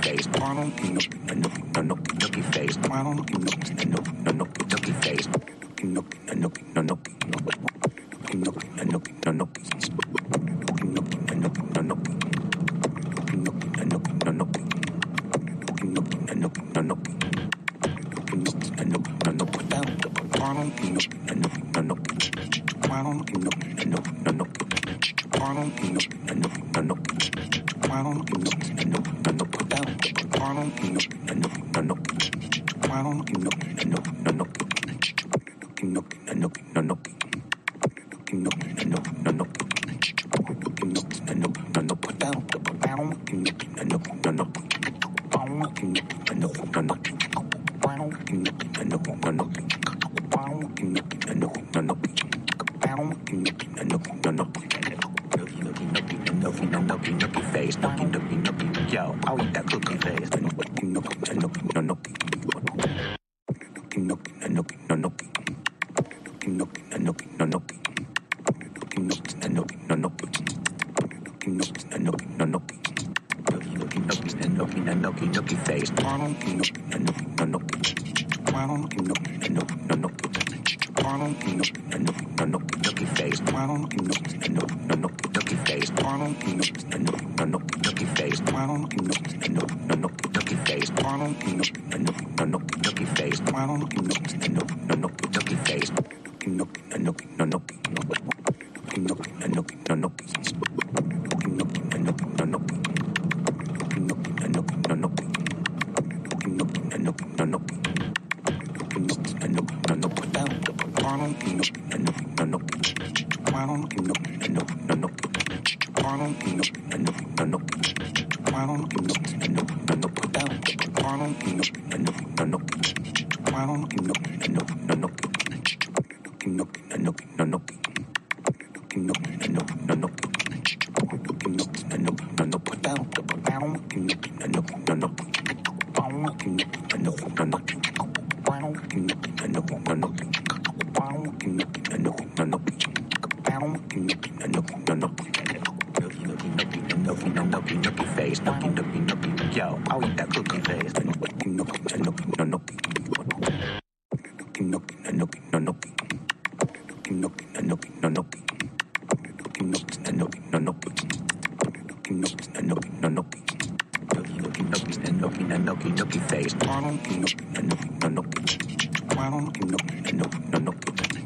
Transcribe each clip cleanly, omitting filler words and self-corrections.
face, nookie face, nookie face, nookie face, nookie, yo, I'll eat that cookie face, nookie face, nookie face, nookie face, nookie face, nookie face, nookie face, nookie face, nookie face, nookie, yo, I'll eat that cookie face, nookie face, nookie face, nookie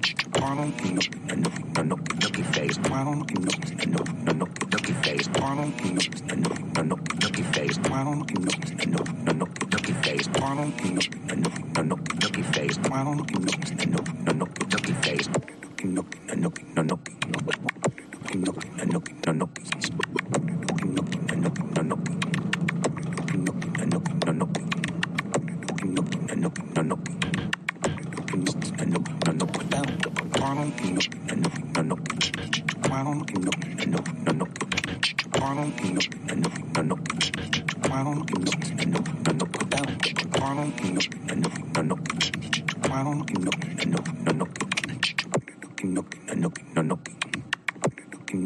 face, nookie face, nookie face, nookie face,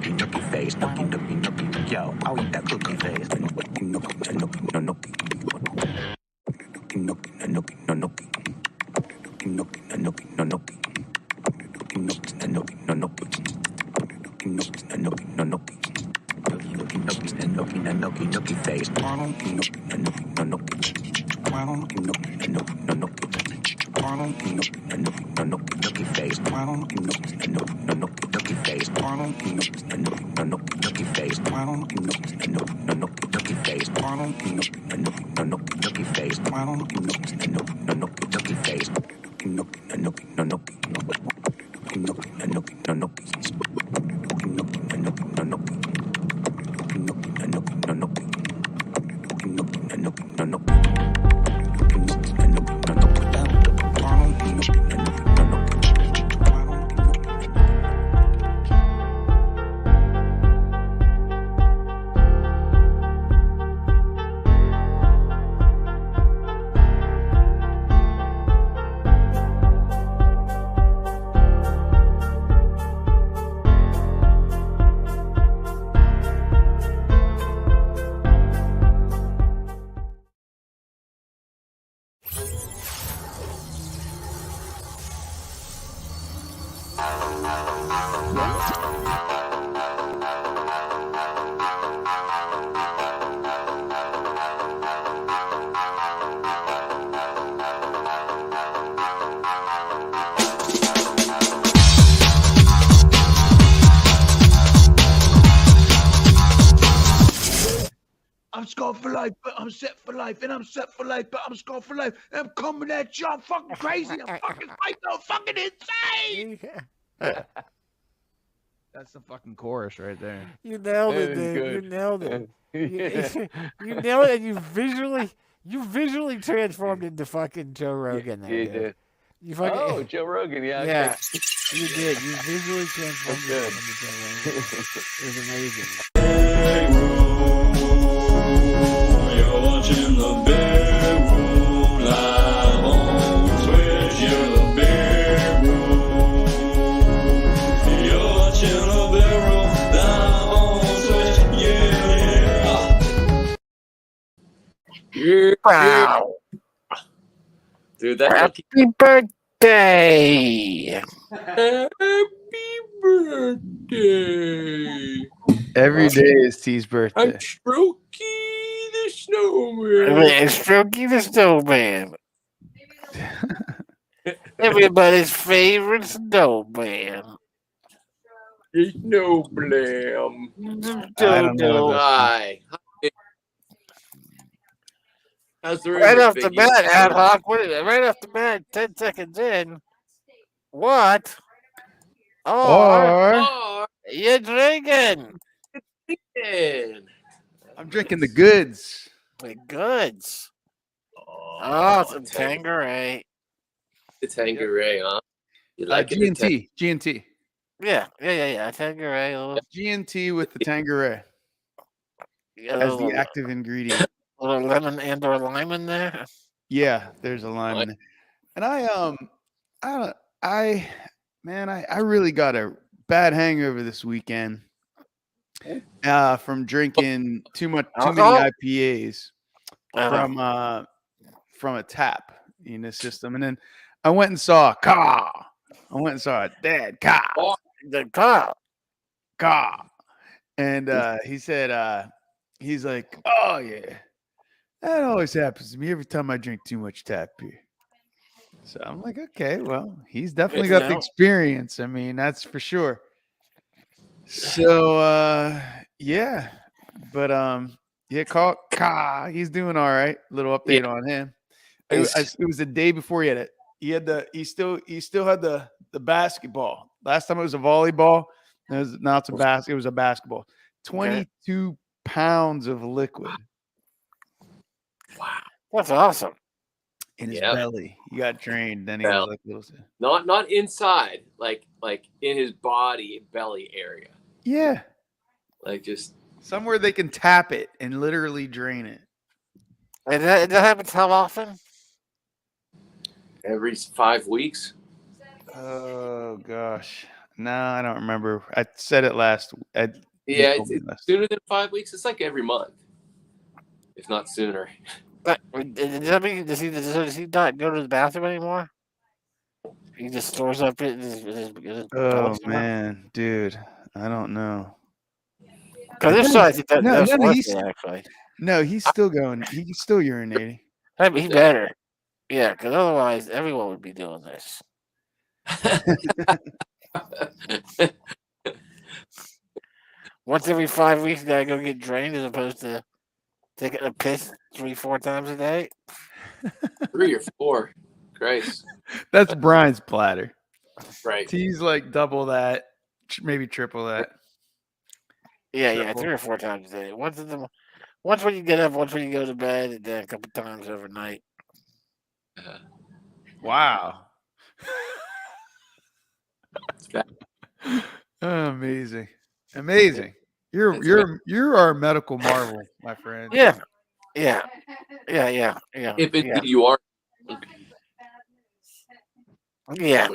nookie face, nookie face, nookie, yo, I'll eat that cookie face, nookie face, nookie face, nookie face, nookie face, nookie face, nookie face, nookie face, I'm scarred for life, but I'm set for life, and I'm set for life, but I'm scarred for life, and I'm coming at you. I'm fucking crazy. I'm fucking psycho, fucking insane. That's the fucking chorus right there. You nailed it, dude. You nailed it. You nailed it, and you visually transformed into fucking Joe Rogan there, You dude. did. You fucking, Oh, Joe Rogan. Yeah. yeah, you did. You visually transformed That's yourself into Joe Rogan. It was amazing. You're watching the Big Room live on Twitch. You're the Big Room. You're watching the Big Room live on Twitch. Yeah. Wow. Dude, that Happy birthday. Happy birthday. Every day is T's I'm birthday. Strokey the Snowman. It's Strokey the Snowman. Everybody's favorite snowman. The Snow Blam. I don't know this Hi. How's the Right rumor, off the Biggie? bat, ad hoc. Right off the bat, 10 seconds in. What? Or Oh, You drinking? man. I'm drinking the goods. The goods. Oh, some Tanqueray. The Tanqueray, huh? You like it? G&T. G&T. Yeah. Tanqueray. A little, G&T with the Tanqueray a as little, the active ingredient. little lemon and or lime in there. Yeah, there's a lime in it. And I really got a bad hangover this weekend from drinking too many IPAs from a tap in the system. And then I went and saw a dead car. The car. And he said, he's like, oh yeah, that always happens to me every time I drink too much tap beer. So I'm like, okay, well, he's definitely got the experience. I mean, that's for sure. So yeah, but he's doing all right. Little update on him. It was the day before he still had the basketball. Last time it was a volleyball. Now it's a basket. It was a basketball. 22 pounds of liquid. Wow, that's awesome. In his belly, he got drained. Then he was like, not inside, like in his body belly area. Yeah, like just somewhere they can tap it and literally drain it. And that happens how often? Every 5 weeks. Oh gosh, no, I don't remember. I said it last. It's sooner than 5 weeks. It's like every month, if not sooner. Does that mean does he not go to the bathroom anymore? He just stores up his oh man, dude, I don't know. Because if so, I think that's worth it, actually. No, he's still going. He's still urinating. I mean, he better. Yeah, because otherwise everyone would be doing this. Once every 5 weeks, you gotta go get drained as opposed to taking a piss 3-4 times a day. 3 or 4. Christ. That's Brian's platter. Right. He's like double that, maybe triple that. Yeah, 3 or 4 times a day. Once when you get up, once when you go to bed, and then a couple times overnight. Wow. Amazing. You're our medical marvel, my friend. Yeah. If indeed you are. Yeah.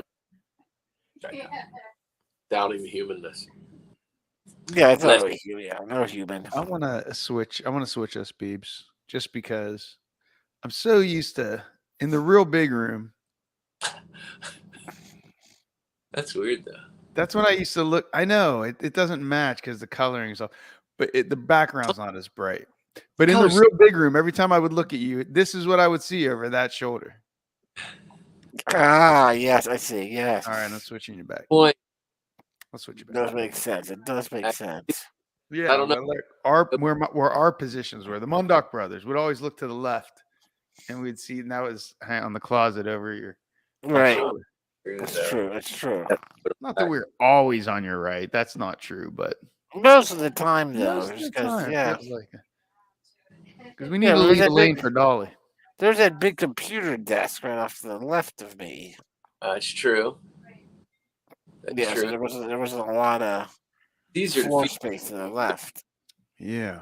Doubting the humanness. Yeah, it's not no human. I want to switch us, Beebs, just because I'm so used to in the real big room. That's weird though. That's when I used to look. I know it doesn't match because the coloring is off, but the background's not as bright. But in the real big room, every time I would look at you, this is what I would see over that shoulder. Ah, yes, I see. Yes. All right, I'm switching you back. Boy, Let's switch you It back. does make sense. It does make sense. Yeah, I don't know. Like where our positions were. The Mundock brothers would always look to the left, and we'd see. And that was on the closet over your Right. shoulder. It's true. It's true. Not that we're always on your right. That's not true, but Most of the time, though, most of just the 'cause, time, yeah. because we need to leave a lane for Dolly. There's that big computer desk right off to the left of me. It's true. That's Yeah, true. so there wasn't a lot of It's easier floor to feed, space to the left. Yeah.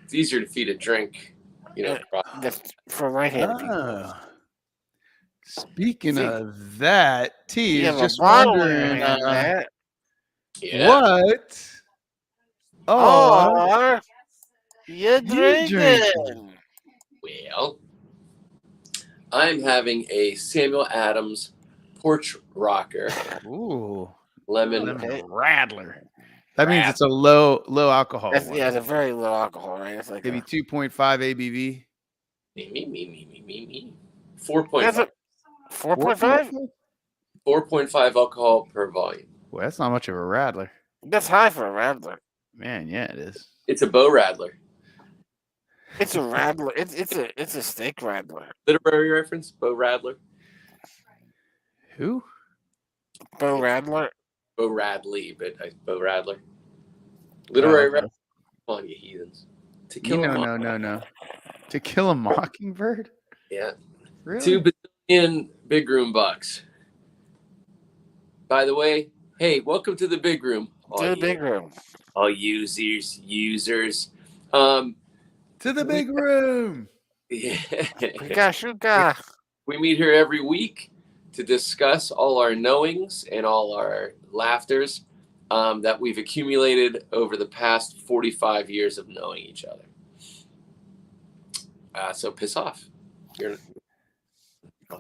it's easier to feed a drink. That's for right-handed people. Ah. Speaking See, of that, T You is have a just bottle in wondering your hand, Matt. Yeah. what Or you drinking? drinking? Well, I'm having a Samuel Adams Porch Rocker Ooh, lemon. Radler. That means it's a low alcohol That's, one. yeah, it's a very low alcohol, right? It's like Maybe a, 2.5 ABV. Me. 4.5. that's a 4.5. 4.5 alcohol per volume. Well, that's not much of a Radler. That's high for a Radler. Man, yeah, it is. It's a Bo Radler. It's a Radler. It's a steak Radler. Literary reference, Bo Radler. Who? Bo Radler. Bo Radley, but Bo Radler. Literary reference. Come on, you heathens. To kill No. To Kill a Mockingbird? Yeah. Really? 2 billion big room bucks. By the way, hey, welcome to the big room. To the big room. All users. To the big room. Yeah. Shuka. We meet here every week to discuss all our knowings and all our laughters that we've accumulated over the past 45 years of knowing each other. So piss off.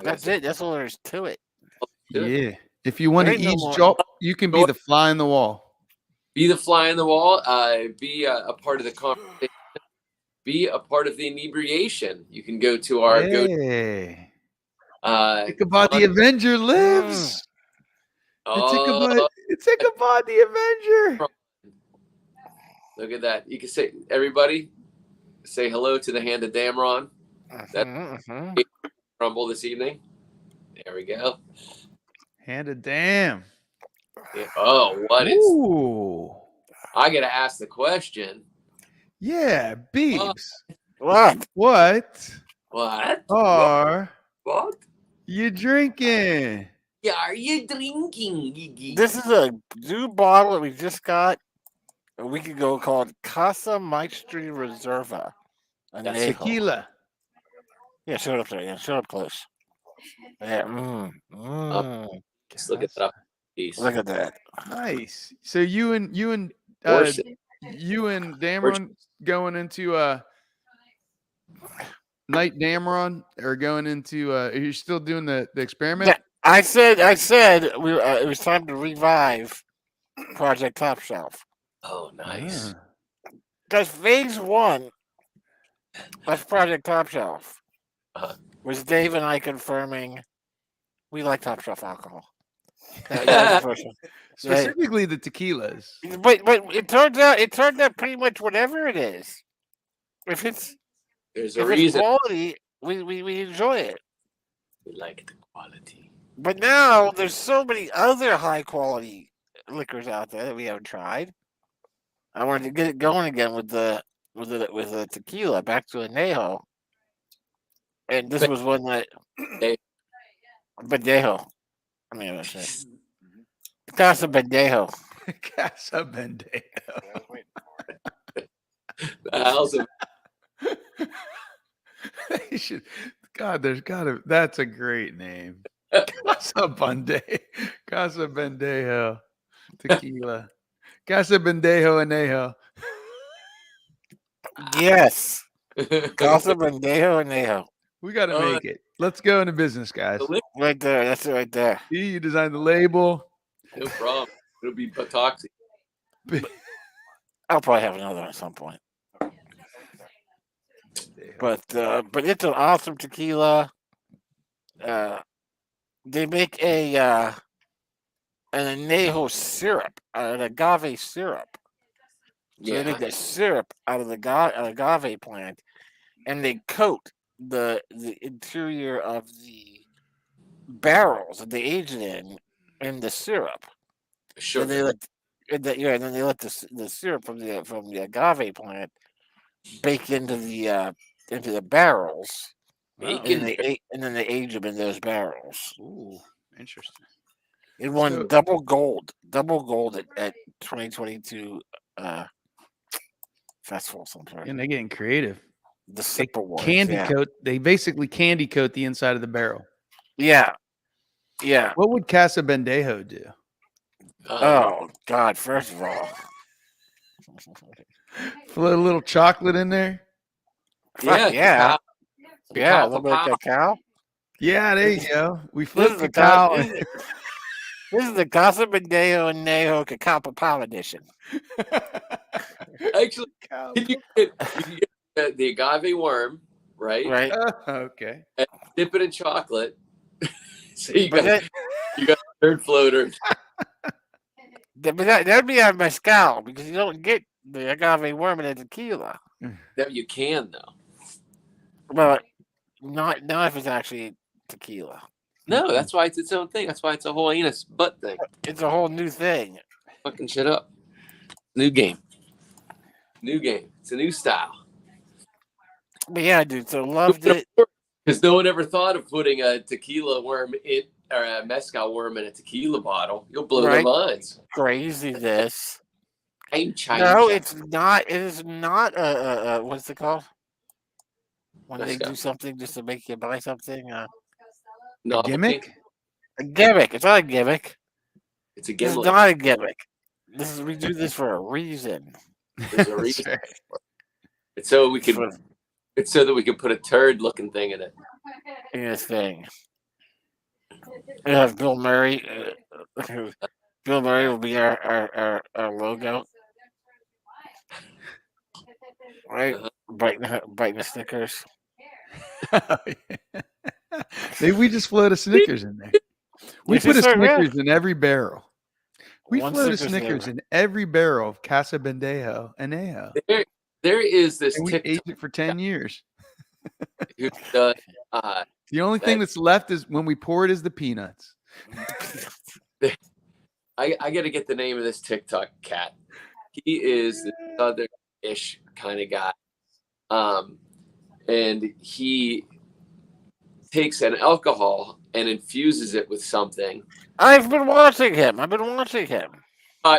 That's it. That's all there is to it. Yeah. If you want to There ain't no more. eavesdrop, you can be the fly in the wall. Be the fly in the wall. Be a part of the conversation. Be a part of the inebriation. You can go to our Hey. Ichabod the Avenger lives. It's Ichabod the Avenger. Look at that. You can say, everybody, say hello to the hand of Damron. That rumble this evening. There we go. Hand of damn. Yeah. Oh, what is? Ooh. I gotta ask the question. Yeah, Beeps. What? What What? are What? you drinking? Yeah, are you drinking, Gigi? This is a new bottle that we just got a week ago called Casa Maestri Reserva. That's Añejo. Tequila. Yeah, show it up there. Yeah, show it up close. Yeah. Just look at that. Piece. Look at that. Nice. So you and Damron going into Night Damron are going into are you still doing the experiment? Yeah, I said it was time to revive Project Top Shelf. Oh, nice. Because phase 1 of Project Top Shelf was Dave and I confirming we like Top Shelf alcohol. Specifically the tequilas. But it turns out pretty much whatever it is. If it's quality, we enjoy it. We like the quality. But now there's so many other high quality liquors out there that we haven't tried. I wanted to get it going again with the tequila, back to Añejo. And this was one that Bendejo. I mean, that's it. Casa Bendejo. Casa Bendejo. That's a great name. Casa Bendejo tequila. Casa Bendejo Añejo. Yes. Casa Bendejo Añejo. We got to make it. Let's go into business, guys. Right there. That's it right there. You designed the label. No problem. It'll be toxic. I'll probably have another at some point. But it's an awesome tequila. They make an añejo syrup, an agave syrup. So they make the syrup out of the agave plant, and they coat the interior of the barrels that they age it in the syrup. Sure. And they let and then they let the syrup from the agave plant bake into the barrels, Bacon. and then they age them in those barrels. Ooh, interesting. It won So- double gold at 2022 festival sometime. And they're getting creative. The Sip Awards. Candy coat. They basically candy coat the inside of the barrel. Yeah. What would Casa Bendejo do? Oh God! First of all, Put a little chocolate in there. yeah, a Cacao little bit of cacao. Yeah, there you go. We This flip is the the cow. This is the Casa Bendejo and Nejo Cacao Papal edition. Actually, you can get the agave worm, right? Right. Okay. And dip it in chocolate. So you got third floater. But that'd be on mezcal because you don't get the agave worm in a tequila. That you can though. Well, not if it's actually tequila. No, that's why it's its own thing. That's why it's a whole anus butt thing. It's a whole new thing. Fucking shit up. New game. It's a new style. But yeah, dude, so loved it. Because no one ever thought of putting a tequila worm or a mezcal worm in a tequila bottle. You'll blow their minds. Crazy this. I'm Chinese. No, it's not. It is not a what's it called? When they do something just to make you buy something. No, Gimmick? A gimmick. It's not a gimmick. It's a It's gimmick. not a gimmick. We do this for a reason. There's a reason. It's so we can. It's so that we can put a turd-looking thing in it. In this thing. We have Bill Murray. Bill Murray will be our logo. Right? Biting the Snickers. Maybe we just float a Snickers in there. We put a Snickers in every barrel. We float a Snickers in every barrel of Casa Bendejo Añejo. There is this and we TikTok aged it for 10 years. who does, The only thing that's left is when we pour it is the peanuts. I got to get the name of this TikTok cat. He is the southern-ish kind of guy. And he takes an alcohol and infuses it with something. I've been watching him.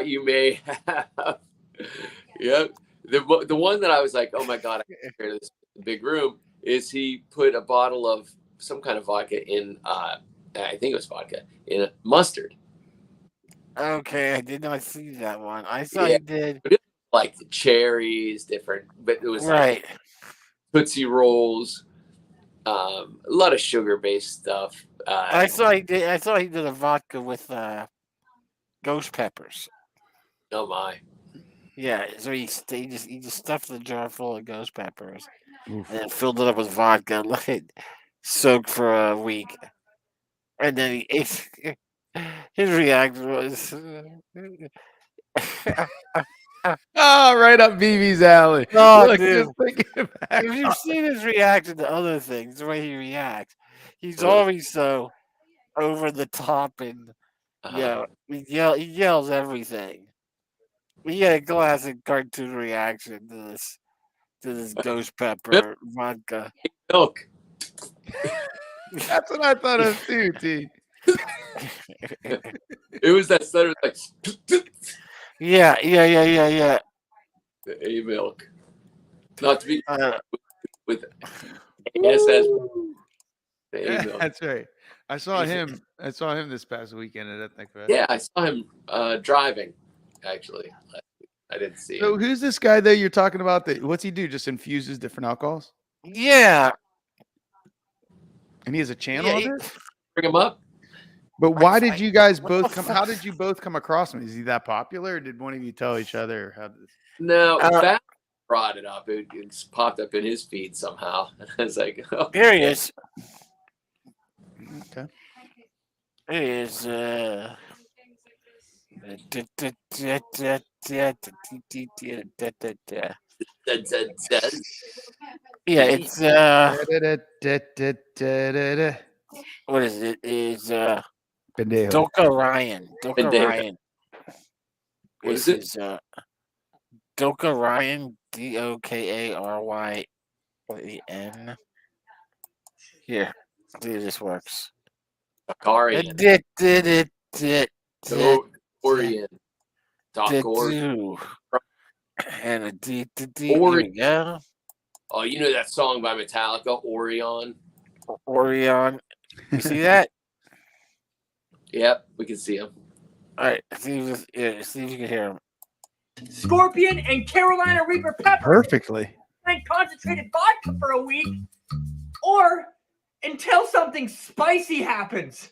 You may have. Yep. The one that I was like, oh my God, I can hear this big room, is he put a bottle of some kind of vodka in, I think it was vodka, in mustard. Okay, I did not see that one. I saw he did. But it was like the cherries, different, but it was right. Like Tootsie Rolls, a lot of sugar-based stuff. I saw he did a vodka with ghost peppers. Oh my! Yeah, so he just stuffed the jar full of ghost peppers and then filled it up with vodka, let it soak for a week, and then he ate. His reaction was, right up BB's alley. oh, Look, dude. just thinking back. If you've seen his reaction to other things, the way he reacts, he's always so over the top and he yells everything. He had a classic cartoon reaction to this ghost pepper vodka. Milk. That's what I thought of too, T. It was that stutter like. Yeah. The A milk. Not to be with SS. Yeah, that's right. I saw him this past weekend at Ethnic Fest. Yeah, I saw him driving. Actually, I didn't see So him. who's this guy that you're talking about? What's he do? Just infuses different alcohols? Yeah. And he has a channel on it? Bring him up. But why did you guys What both the come? fuck? How did you both come across him? Is he that popular, or did one of you tell each other? How did No, Uh, Fat brought it up. It's popped up in his feed somehow. I was like, oh, Here he is. okay. Here he is. Yeah, it's what is it? Is Pendejo. Doka Ryan. Doka Pendejo. Ryan. What is This Doka Ryan, DOKARYN. Here, see if this works. Akarian. Orion. Do. And a D. Here we go. Oh, you know that song by Metallica, Orion? Orion. You see that? Yep, we can see him. All right. See if you can hear him. Scorpion and Carolina Reaper pepper. Perfectly. And concentrated vodka for a week, or until something spicy happens.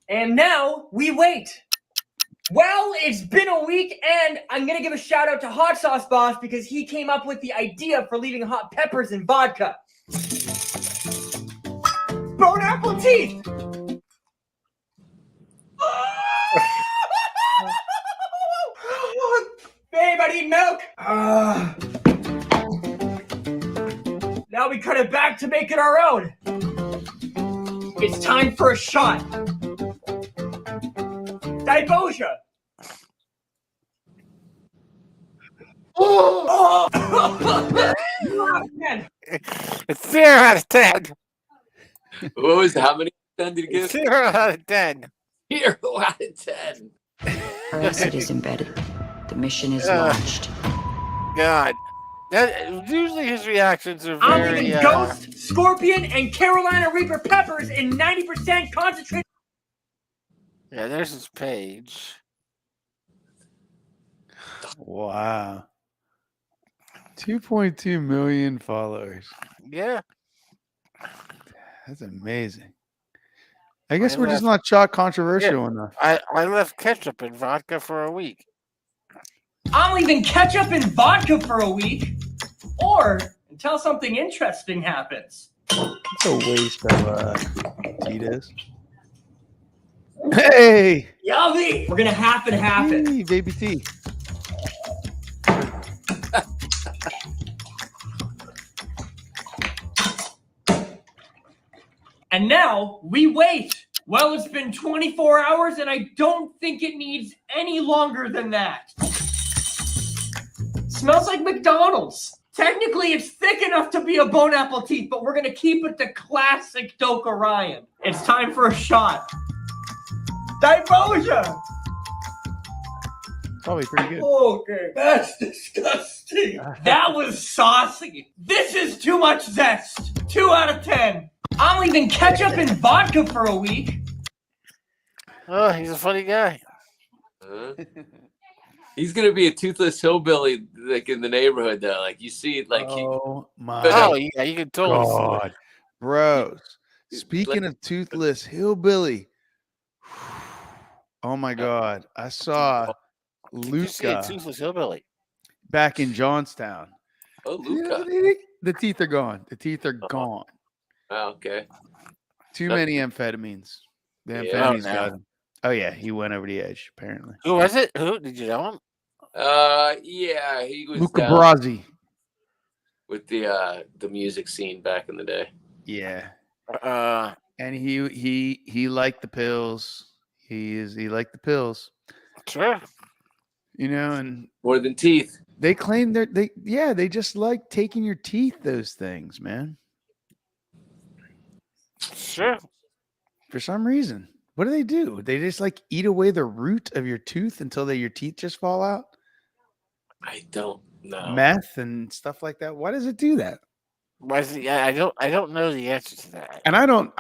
And now we wait. Well, it's been a week, and I'm going to give a shout out to Hot Sauce Boss because he came up with the idea for leaving hot peppers in vodka. Bone apple teeth. Babe, I need milk. Now we cut it back to make it our own. It's time for a shot. Dibosia. Oh! It's 0 out of 10. What was how many 10 did you give? 0 out of 10. 0 out of 10. Our asset is embedded. The mission is launched. God. That, usually his reactions are I'm very... leaving Ghost, Scorpion, and Carolina Reaper peppers in 90% concentrated. Yeah, there's his page. Wow. 2.2 million followers. Yeah. That's amazing. I guess we're just not shot controversial enough. I left ketchup and vodka for a week. I'm leaving ketchup and vodka for a week, or until something interesting happens. It's a waste of Tito's. Hey! Yummy! We're gonna half and half it. Hey, baby T. And now we wait. Well, it's been 24 hours, and I don't think it needs any longer than that. Smells like McDonald's. Technically, it's thick enough to be a bone apple teeth, but we're gonna keep it the classic Doka Ryan. It's time for a shot. Dibosia! Probably pretty good. Okay, that's disgusting. That was saucy. This is too much zest. 2 out of 10. I'm leaving ketchup and vodka for a week. Oh, he's a funny guy. He's gonna be a toothless hillbilly, like in the neighborhood, though. Like you see it, like Oh my Oh, yeah, you can totally see God, it. bros. Dude, Speaking like- of toothless hillbilly, oh my God, I saw Did you see a Luca toothless hillbilly? back in Johnstown. oh, Luca. The teeth are gone. The teeth are gone. Oh, okay. Too many amphetamines. The Yeah. amphetamines Oh, no. got him. Oh yeah, he went over the edge apparently. Who was it? Who? Did you know him? Yeah, he was Luca down Brasi. with the music scene back in the day. Yeah, And and he liked the pills. He liked the pills. sure. You know, and More than teeth. they claim they just like taking your teeth. Those things, man. Sure. For some reason, what do? They just like eat away the root of your tooth until your teeth just fall out. I don't know. Meth and stuff like that. Why does it do that? I don't know the answer to that. And I'm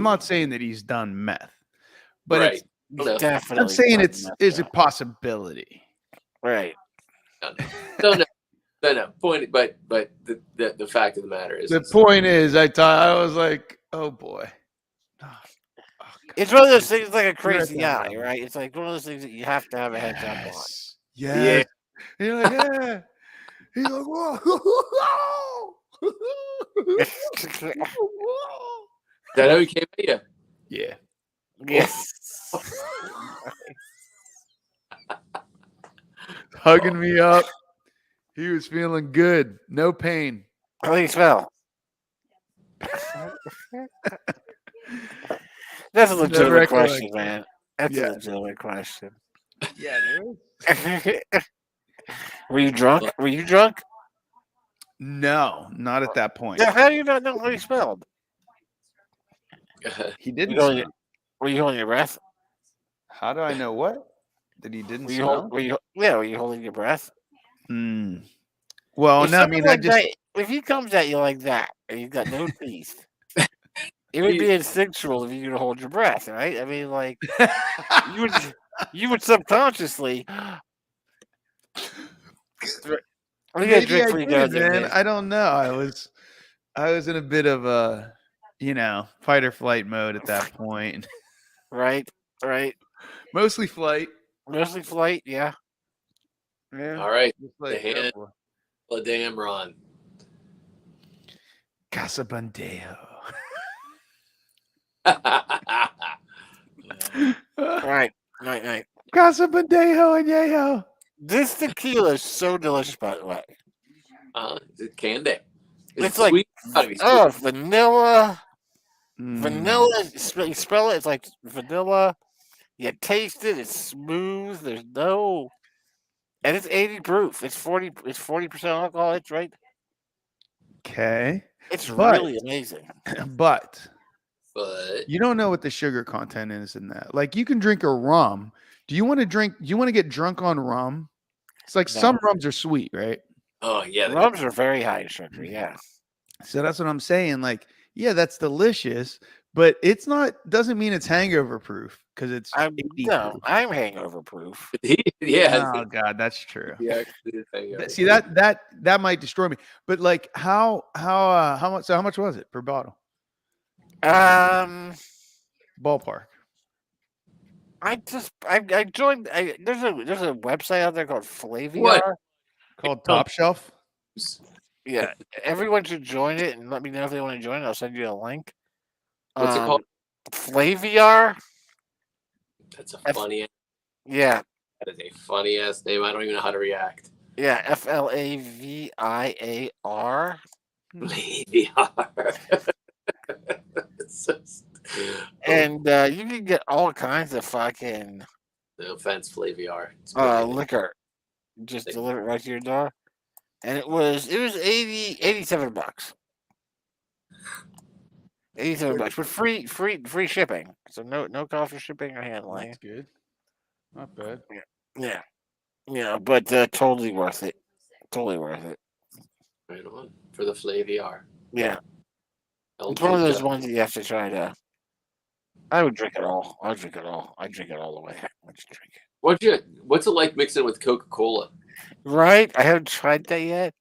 not saying that he's done meth, but Right. it's, He's No. definitely I'm saying done it's meth, is though. a possibility. Right. No. Point, but the fact of the matter is, The point is, I was like, oh boy. Oh, God. It's one of those things like a You're at crazy that eye, level. right? It's like one of those things that you have to have a heads up on. Yes. Yeah. Yes. And you're like, yeah. He's like, whoa. Is that how he came at you? Yeah. Yes. Hugging me up. He was feeling good. No pain. How do you smell? That's a Never legitimate recollect. question, man. That's Yeah. a legitimate question. Yeah, dude. Were you drunk? Were you drunk? No, not at that point. Yeah, how do you not know how you smelled? He didn't You holding smell. Were you holding your breath? How do I know what? That he didn't Were you, smell? were you holding your breath? Hmm. Well, If no, I someone mean, I like just that, if he comes at you like that, and you've got no teeth, it would be instinctual if you could hold your breath, right? I mean, like you would subconsciously. We gotta maybe drink I before you go did, there, man. man. I don't know. I was in a bit of a, fight or flight mode at that point. Right, right. Mostly flight. Mostly flight, yeah. Yeah. All right. Just The like, hand of damn Ron. Casa Bandejo. Right, right. Casa Bandejo and Yeho. This tequila is so delicious, by the way. It's candy. It's like sweet. Gotta be sweet. vanilla. Mm. Vanilla. You smell it. It's like vanilla. You taste it. It's smooth. There's no, and it's 80 proof. It's 40% alcohol. It's right. Okay. It's But- really amazing. But But you don't know what the sugar content is in that. Like you can drink a rum. Do you want to get drunk on rum? It's like No. some rums are sweet, right? oh yeah, Rums are very high in sugar. Yeah. So that's what I'm saying. Like, yeah, that's delicious, but doesn't mean it's hangover proof because it's 80 proof. I'm hangover proof. yeah. Oh God, that's true. Yeah, actually, hangover. See that might destroy me. But like, how much? So how much was it per bottle? Ballpark. I joined. There's a website out there called Flaviar. What? Called Top Shelf. Yeah, everyone should join it and let me know if they want to join it. I'll send you a link. What's it called? Flaviar. That's a funny. Yeah, That is a funny ass name. I don't even know how to react. yeah. FLAVIAR. And you can get all kinds of fucking No offense, Flaviar. liquor. Just deliver it right to your door. And it was 87 bucks. 87 bucks, but free shipping. So no cost for shipping or handling. That's good. Not bad. Yeah. Yeah, but totally worth it. Totally worth it. Right on for the Flaviar. Yeah. It's one of those ones that you have to try to. I would drink it all. I drink it all. I drink it all the way. I just drink it. What's it like mixing with Coca-Cola? Right? I haven't tried that yet.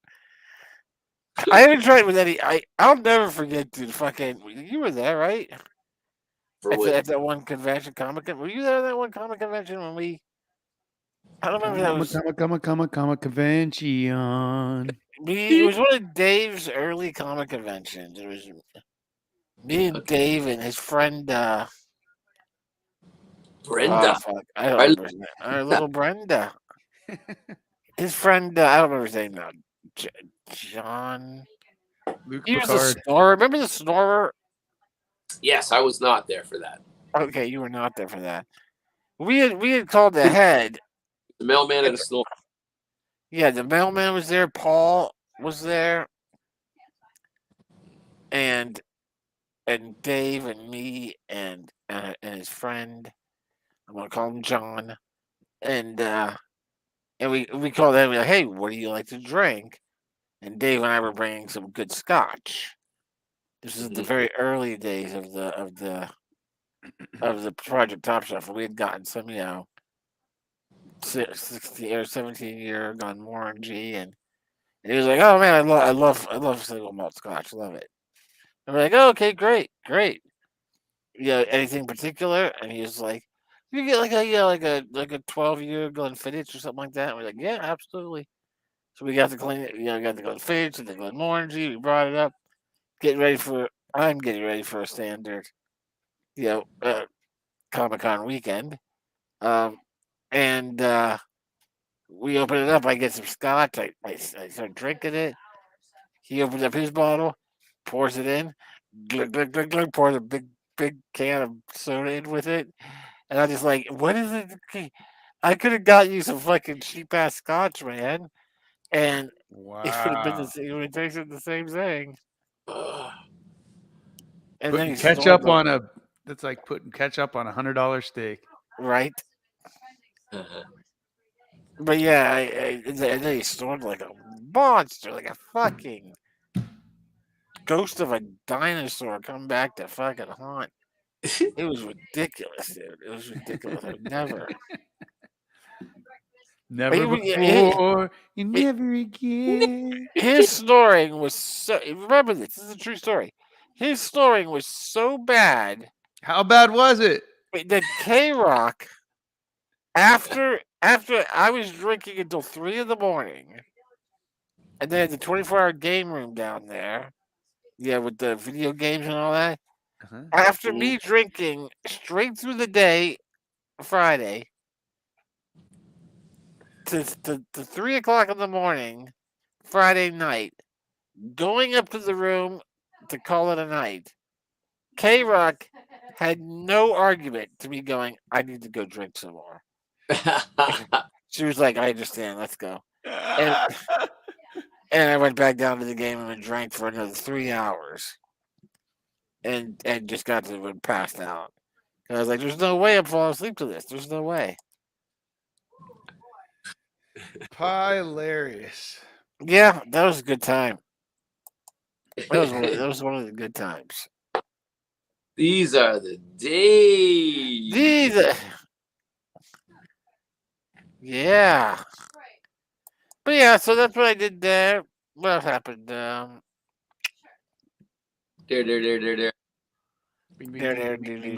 I haven't tried it with any. I'll never forget, dude. Fucking, you were there, right? At that one convention, were you there at that one comic convention when we? I don't remember that was. Convention. It was one of Dave's early comic conventions. It was me and Dave and his friend Brenda. I don't remember his name. Our little Brenda. His friend, I don't remember his name now. John. Luke He was a Picard. snorer. Remember the snorer? Yes, I was not there for that. Okay, you were not there for that. We had called the head. The mailman and a snore. Yeah, the mailman was there. Paul was there, and Dave and me and his friend. I'm gonna call him John, and we called him. We're like, hey, what do you like to drink? And Dave and I were bringing some good scotch. This is the very early days of the Project Top Shelf. We had gotten some, 16 or 17-year Glenmorangie, and he was like, "Oh man, I love single malt Scotch, love it." I'm like, "Oh, okay, great, great. Anything particular?" And he was like, "You get like a 12-year Glenfiddich or something like that." And we're like, "Yeah, absolutely." So we got to clean it. We got the Glenfiddich and the Glenmorangie. We brought it up. I'm getting ready for a standard, Comic-Con weekend. And we open it up. I get some scotch. I start drinking it. He opens up his bottle, pours it in, glug, glug, glug, glug, pours a big can of soda in with it. And I'm just like, what is it? Okay, I could have got you some fucking cheap ass scotch, man. And it would have been it would have tasted the same thing. And then Putting he ketchup stormed on that's like putting ketchup on $100 steak. right. But yeah, and then he stormed like a monster, like a fucking ghost of a dinosaur come back to fucking haunt. It was ridiculous, dude. It was ridiculous. I've never. Never He- before, and never again. His snoring was so. Remember this. This is a true story. His snoring was so bad How bad was it? that K-Rock, after I was drinking until 3 a.m, and they had the 24-hour game room down there, with the video games and all that. Uh-huh. After me drinking straight through the day, Friday, to 3 o'clock in the morning, Friday night, going up to the room to call it a night, K-Rock had no argument to me going, I need to go drink some more. She was like, I understand, let's go. And I went back down to the game room and drank for another 3 hours. And just got to and passed out. And I was like, there's no way I'm falling asleep to this. There's no way. Hilarious. Yeah, that was a good time. That was one of the good times. These are the days. Yeah. But yeah, so that's what I did there. What else happened? There. Bing, bing, There. bing, bing,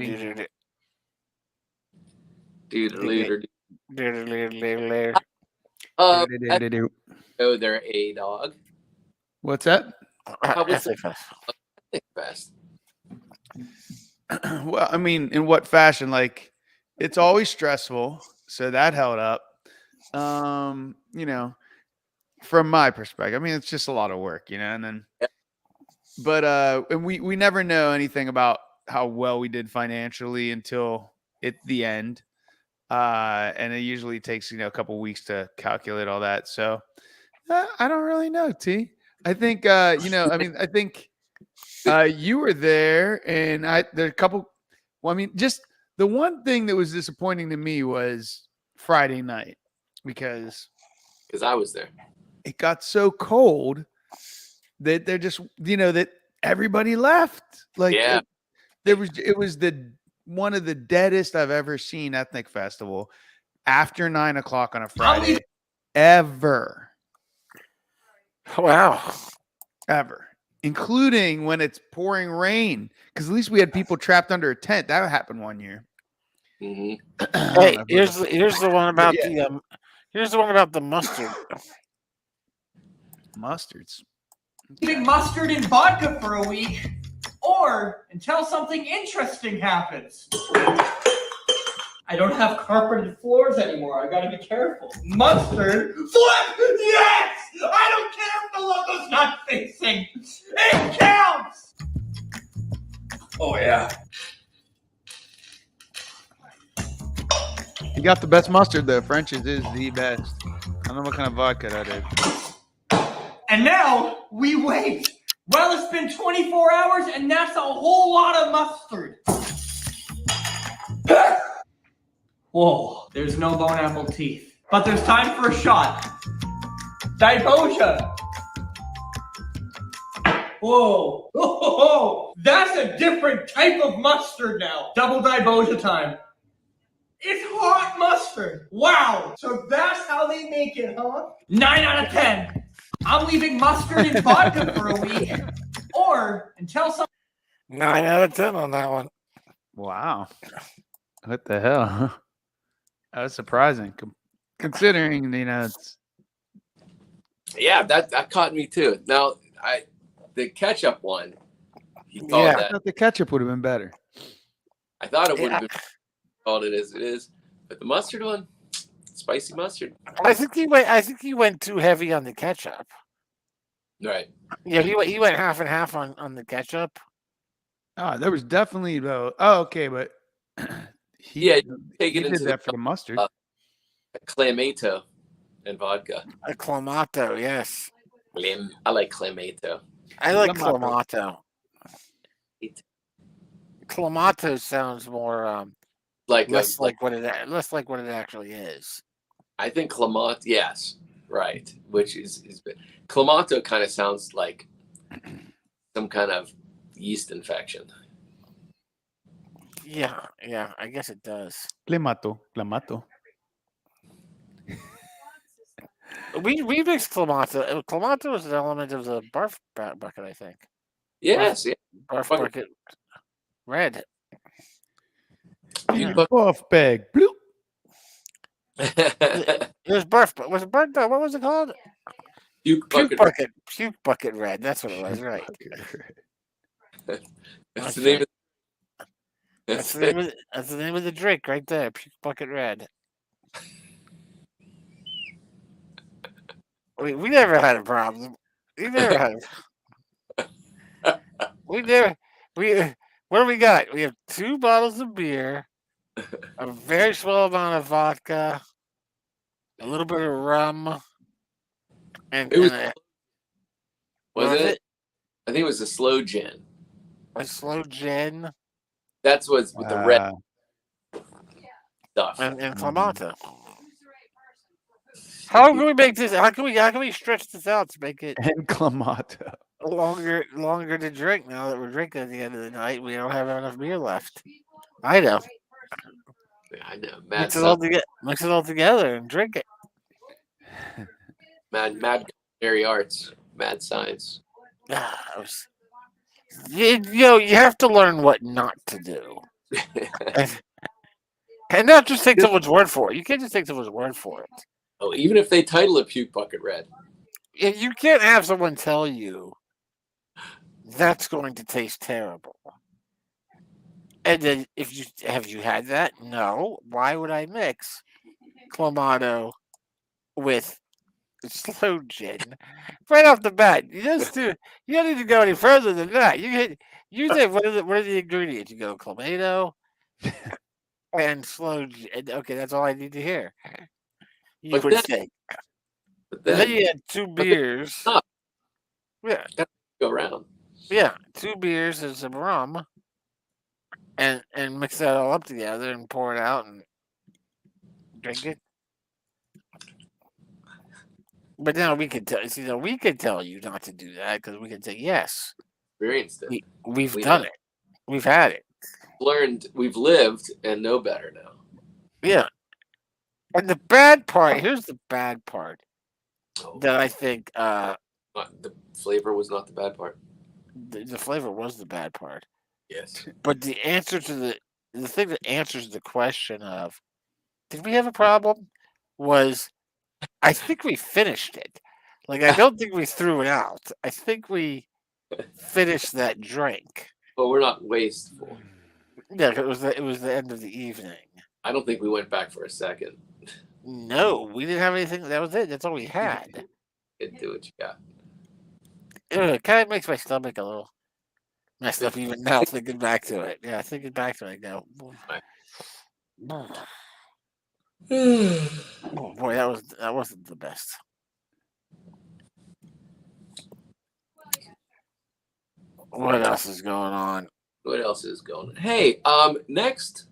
bing, bing. Oh, they're a dog. What's that? How was Essay Fest. Fest? Well, I mean, in what fashion? Like, it's always stressful, so that held up. From my perspective, I mean, it's just a lot of work, and then, but and we never know anything about how well we did financially until the end, and it usually takes a couple weeks to calculate all that. So I don't really know, T. I think I think you were there, and there are a couple. Well, I mean, just the one thing that was disappointing to me was Friday night because I was there. It got so cold that they're just that everybody left. Like it was one of the deadest I've ever seen ethnic festival after 9 o'clock on a Friday ever. Wow. Ever. Including when it's pouring rain. Because at least we had people trapped under a tent. That happened one year. Mm-hmm. Hey, here's the one about here's the one about the mustard. Mustards. Eating mustard and vodka for a week, or until something interesting happens. I don't have carpeted floors anymore. I gotta be careful. Mustard. Flip! Yes! I don't care if the logo's not facing. It counts! Oh, yeah. You got the best mustard, though. French's is the best. I don't know what kind of vodka that is. And now we wait. Well, it's been 24 hours, and that's a whole lot of mustard. Whoa, there's no bone apple teeth. But there's time for a shot. Diboja. Whoa. Oh, that's a different type of mustard now. Double Diboja time. It's hot mustard. Wow. So that's how they make it, huh? 9 out of 10. I'm leaving mustard and vodka for a week. Or until some 9 out of 10 on that one. Wow. What the hell? That was surprising, considering it's Yeah, that caught me too. Now, the ketchup one, he called Yeah. I that. thought the ketchup would have been better. I thought it would have Yeah. been called it as it is, but the mustard one, spicy mustard. I think he went too heavy on the ketchup. Right. Yeah, he went half and half on the ketchup. Oh, there was definitely though. Oh, okay, but he Yeah, take he it did into that for the mustard. Clamato and vodka. A clamato, yes. I like Clamato. I like Clamato. clamato. Clamato sounds more less like what it actually is. I think Clamato, yes, right. Which is Clamato kind of sounds like some kind of yeast infection. Yeah, I guess it does. Clamato. We mixed clamato. Clamato is an element of the barf bucket, I think. Yes, yeah. Barf Bucket. bucket red. You Buff bag. Bloop. It was barf. Was it barf? What was it called? Puke Puke bucket. bucket red. That's what it was, right? That's the name of That's the name of the drink right there. Puke bucket red. We never had a problem. We never had. What do we got? We have 2 bottles of beer, a very small amount of vodka, a little bit of rum, and It was- and Was was it? it? I think it was a slow gin. a slow gin That's what's with the red stuff. and clamato. How can we make this? How can we stretch this out to make it And Clamato. longer to drink? Now that we're drinking at the end of the night, we don't have enough beer left. I know. Yeah, I know. Mix it all together and drink it. Mad culinary arts, mad science. You have to learn what not to do, and not just take someone's word for it. You can't just take someone's word for it. Oh, even if they title it Puke Bucket Red. You can't have someone tell you that's going to taste terrible. And then have you had that? No. Why would I mix clamato with slow gin right off the bat? You don't need to go any further than that. You say what are the ingredients? You go clamato and slow gin. Okay, that's all I need to hear. You But would then- say. But Then then you had 2 beers. stop. Yeah, go around. yeah, 2 beers and some rum, and mix that all up together and pour it out and drink it. But now we can tell you not to do that because we can say yes, Experienced it. we've We done have. it, we've had it. Learned, we've lived and know better now. Yeah. And the bad part, here's the bad part Oh, that I think the flavor was not the bad part. the flavor was the bad part. Yes. But the answer to the thing that answers the question of did we have a problem was I think we finished it. Like I don't think we threw it out. I think we finished that drink. But we're not wasteful. Yeah, it was the end of the evening. I don't think we went back for a second. No, we didn't have anything. That was it. That's all we had. Didn't do what you got. It kind of makes my stomach a little messed up even now thinking back to it. Yeah, thinking back to it, I go, oh boy, that wasn't the best. What else is going on? What else is going on? Hey, next,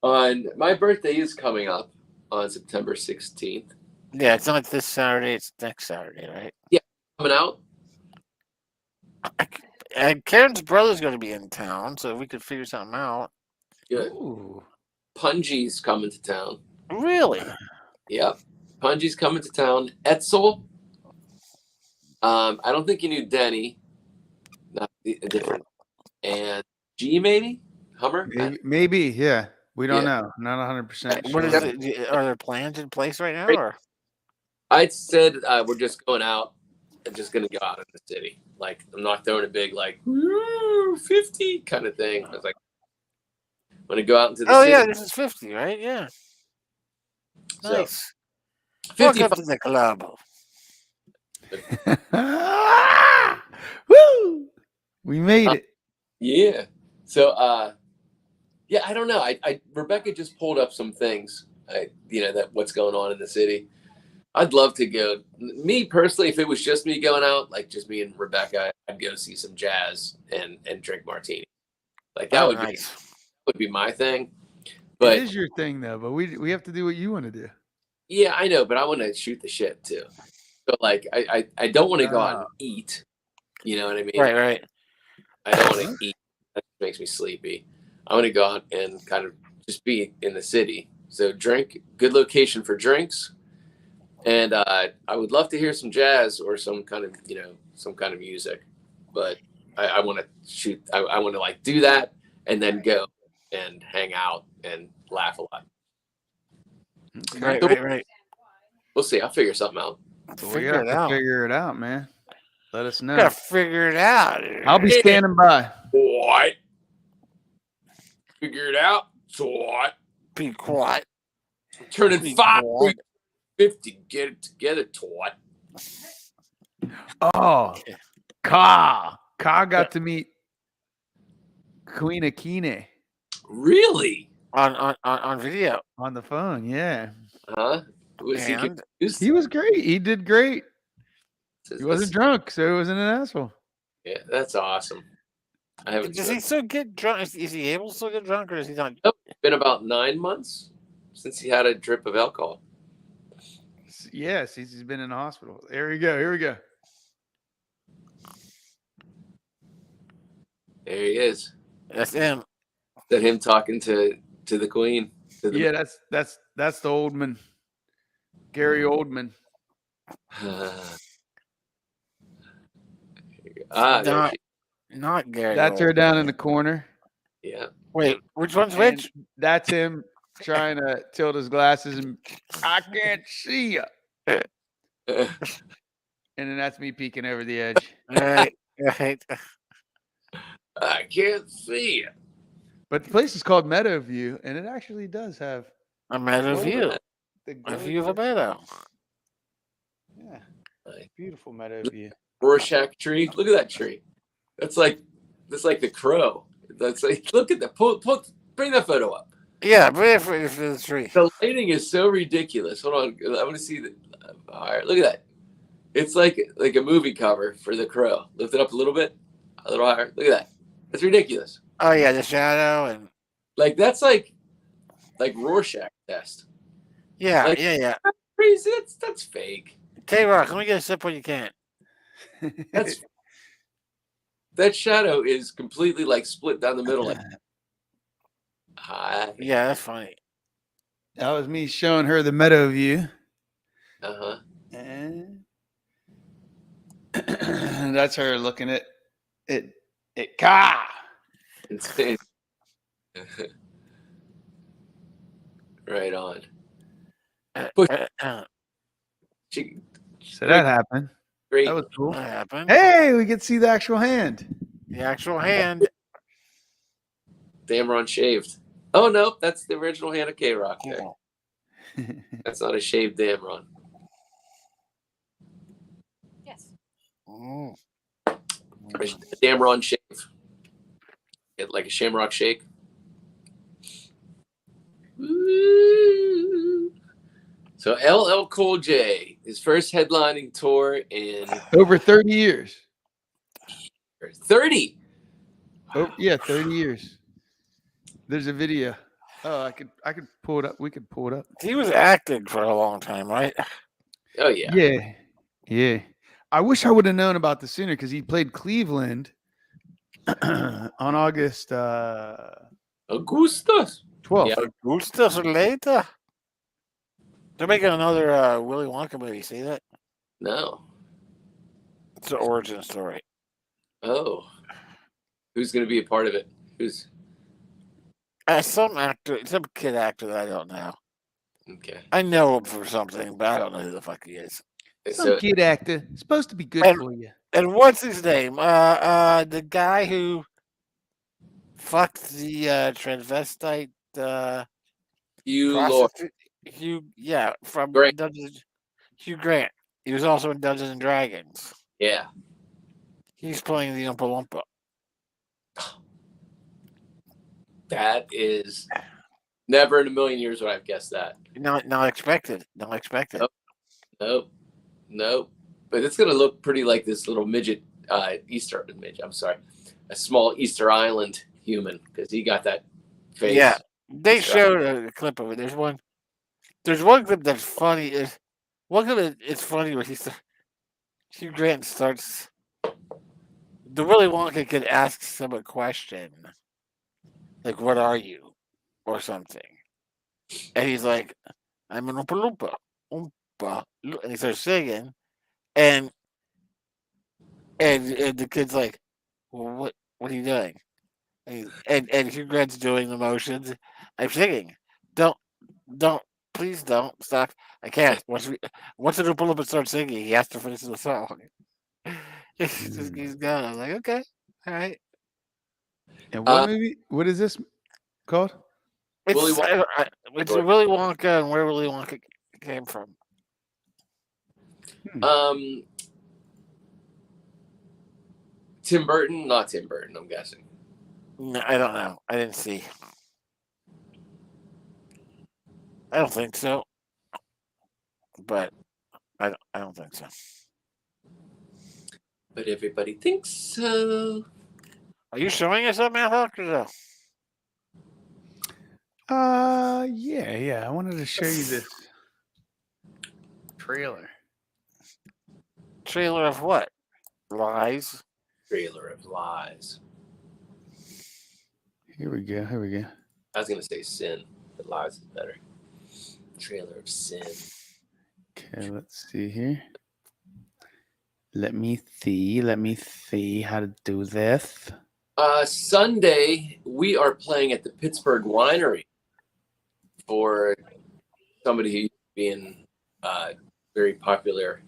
on my birthday is coming up on September 16th. Yeah, it's not this Saturday. It's next Saturday, right? Coming out. And Karen's brother's going to be in town, so we could figure something out. Good. Ooh. Punji's coming to town. Really? Yep. Punji's coming to town. Etzel. I don't think you knew Denny. Not different. And G maybe? Hummer? Maybe, yeah. We don't Yeah. know. Not 100% sure. What is it? Are there plans in place right now? Or? I said we're just going out. I'm just going to go out in the city. Like, I'm not throwing a big, like, woo, 50 kind of thing. I was like, I'm going to go out into the city. Yeah, this is 50, right? Yeah. So, Nice. 50. Welcome to the club. Woo! We made it. Yeah. So, yeah, I don't know. Rebecca just pulled up some things, that what's going on in the city. I'd love to go. Me personally, if it was just me going out, like just me and Rebecca, I'd go see some jazz and drink martini. Like that would be my thing. But it is your thing though. But we have to do what you want to do. Yeah, I know. But I want to shoot the shit too. So like, I don't want to go out and eat. You know what I mean? Right. I don't want to eat. That makes me sleepy. I want to go out and kind of just be in the city. So drink, good location for drinks. And I would love to hear some jazz or some kind of music, but I want to shoot. I want to like do that and then go and hang out and laugh a lot. Right. We'll see. I'll figure something out. Figure it out, man. Let us know. Gotta figure it out. I'll be standing by. What? Figure it out. So what? Be quiet. Turning 5. 50, get it together, twat. Oh, Ka got to meet Queen Akine. Really? On video. On the phone, yeah. Huh? Was he confused? He was great. He did great. He wasn't drunk, so he wasn't an asshole. Yeah, that's awesome. I haven't. Does he still get drunk? Is he able to still get drunk, or is he not? Nope. It's been about 9 months since he had a drip of alcohol. Yes, he's been in the hospital. Here we go. There he is. That's him. Is that him talking to the queen? Yeah, that's the Oldman. Gary Oldman. Not Gary. That's her down in the corner. Yeah. Wait, which one's which? That's him trying to tilt his glasses and I can't see you. And then that's me peeking over the edge. Right. I can't see you. But the place is called Meadowview, and it actually does have a meadow view. A view of a meadow. Yeah. Beautiful Meadowview. Rorschach tree. Look at that tree. That's like the crow. That's like, look at that. Bring that photo up. Yeah, bring it for the tree. The lighting is so ridiculous. Hold on. I want to see the. All right, look at that. It's like a movie cover for the crow. Lift it up a little bit. A little higher. Look at that. That's ridiculous. Oh yeah, the shadow and like that's like Rorschach test. Yeah, like, yeah. That's crazy. That's fake. K-Rock, let me get a sip when you can. That shadow is completely like split down the middle. Like, yeah, that's funny. That was me showing her the Meadowview. Uh-huh. And that's her looking at it. Ka. Insane. Right on. So that happened. Great. That was cool. What happened? Hey, we could see the actual hand. The actual hand. Damron shaved. Oh no, that's the original hand of K-Rock there. That's not a shaved Damron. Yes. Mm. Damron shave. Get like a shamrock shake. Woo. So LL Cool J, his first headlining tour in over 30 years. 30. Oh, yeah, 30 years. There's a video. Oh, I could pull it up. We could pull it up. He was acting for a long time, right? Oh yeah. Yeah. I wish I would have known about this sooner because he played Cleveland On August Augustus. 12th. Yeah. Augustus later. They're making another Willy Wonka movie. See that? No. It's an origin story. Oh. Who's going to be a part of it? Who's? Some actor, some kid actor that I don't know. Okay. I know him for something, but I don't know who the fuck he is. Some kid actor. Supposed to be good And- for you. And what's his name? The guy who fucked the transvestite Hugh Laurie. prostitute. Hugh, yeah, from Grant. Dungeons. Hugh Grant. He was also in Dungeons and Dragons. Yeah. He's playing the Oompa Loompa. That is never in a million years would I've guessed that. Not expected. Not expected. Nope. Nope. But it's going to look pretty like this little midget, I'm sorry, a small Easter Island human because he got that face. Yeah, they showed a clip of it. There's one clip that's funny. It's funny where Hugh Grant starts. The Willy Wonka kid asks him a question, like "What are you?" or something, and he's like, "I'm an Oompa Loompa, Oompa," and he starts singing, and the kid's like, "Well, what are you doing?" And Hugh Grant's doing the motions. I'm singing. Don't, please don't stop. I can't. Once the Oompa Loompa starts singing, he has to finish the song. He's going. I was like, okay, all right. And what movie? What is this called? It's Willy Wonka. It's Willy Wonka and where Willy Wonka came from. Tim Burton, not Tim Burton, I'm guessing. No, I don't know. I didn't see. I don't think so. But I don't think so. But everybody thinks so. Are you showing us that, Matt Hawk, or no? Yeah. I wanted to show you this trailer. Trailer of what? Lies. Trailer of lies. Here we go. I was going to say sin, but lies is better. Trailer of sin. Okay, let's see here. Let me see how to do this. Sunday, we are playing at the Pittsburgh Winery for somebody who's being very popular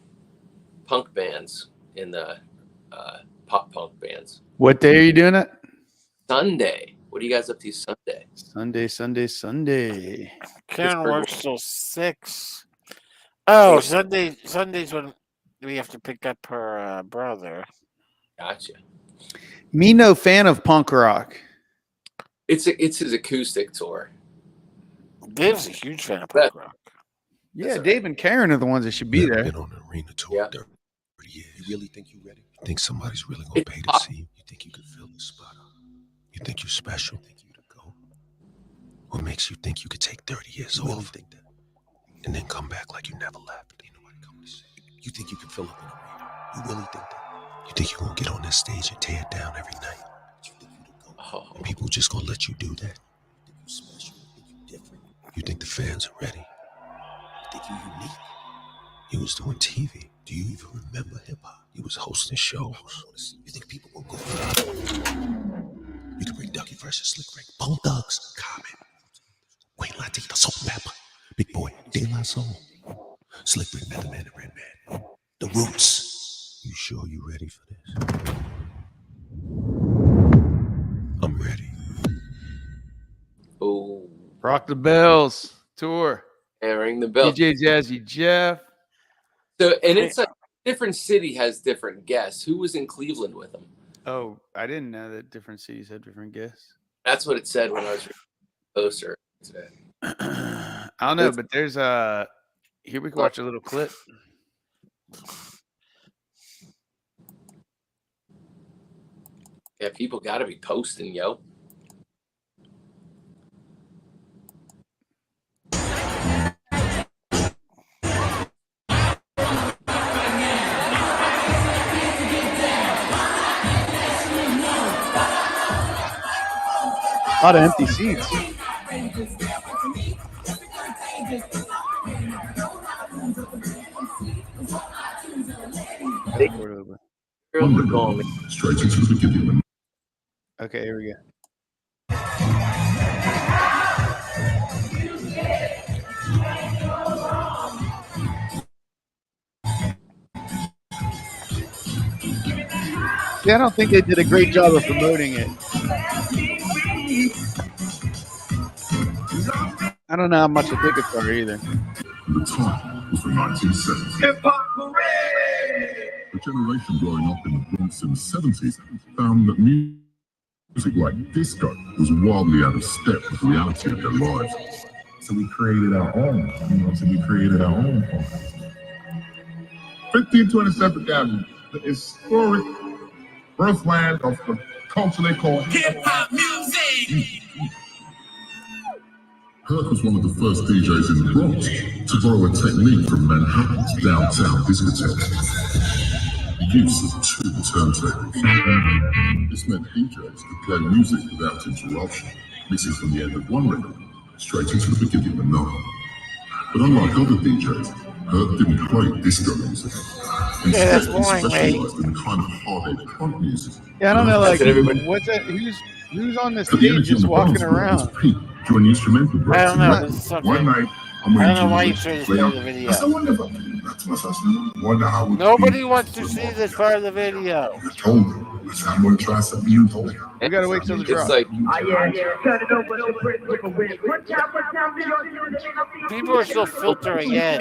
punk bands in the pop punk bands. What day are you doing it? Sunday. What are you guys up to Sunday? Sunday. Karen works till 6. Oh, Sunday's when we have to pick up her brother. Gotcha. Me no fan of punk rock. It's his acoustic tour. Dave's a huge fan of punk rock. Yeah, Dave and Karen are the ones that should be there. Been on an arena tour. Yeah. 30 years. You really think you're ready? You think somebody's really gonna pay to see you? You think you can fill the spot up? You think you're special? Think you to go? What makes you think you could take 30 years off? Really think that? And then come back like you never left? Ain't nobody coming to see you. You think you can fill up an arena? You really think that? You think you're gonna get on that stage and tear it down every night? You think you to go? Oh. And people just gonna let you do that? You think you're special? You think you're different? You think the fans are ready? You think you're unique? He was doing TV. Do you even remember hip-hop? He was hosting shows. You think people will go for that? You can bring Ducky versus Slick Rick, Bone Thugs, Common, Wayne Latino, Salt and Pepper, Big Boy, De La Soul, Slick Rick, Method Man, and Redman. The Roots. You sure you ready for this? I'm ready. Oh. Rock the Bells tour. And ring the bell. DJ Jazzy Jeff. So, and it's a different city has different guests. Who was in Cleveland with them? Oh, I didn't know that different cities had different guests. That's what it said when I was reading the poster today. I don't know, but there's here we can watch a little clip. Yeah, people got to be posting, yo. lot of empty seats. Girl, call me. Straight into the beginning. Okay, here we go. Yeah, I don't think they did a great job of promoting it. I don't know how much the tickets are either. The time was the 1970s. Hip-hop parade! The generation growing up in the Bronx in the 70s found that music like disco was wildly out of step with the reality of their lives. So we created our own. 1527th Avenue, the historic birthland of the culture they call Hip-hop music! Herc was one of the first DJs in the Bronx to borrow a technique from Manhattan's downtown discotheque. The use of two turntables. This meant DJs could play music without interruption, mixing from the end of one record straight into the beginning of another. But unlike other DJs, Herc didn't play disco music. Instead, he specialized in the kind of hard punk music. Yeah, I don't know, like, everybody- what's that? Who's on this But the stage energy on just the walking dance floor was around? peak during the instrumental breaks. I don't know. This is something. One night, I'm I don't know wearing why you jeans, showed this play part out. of the I video. said, wonderful. That's my first name. Wonder how it would Nobody be. wants to see this part of the video. I told her. I said, I'm going to try something new. Told her. We gotta wait till the drop. It's like People are still filtering in.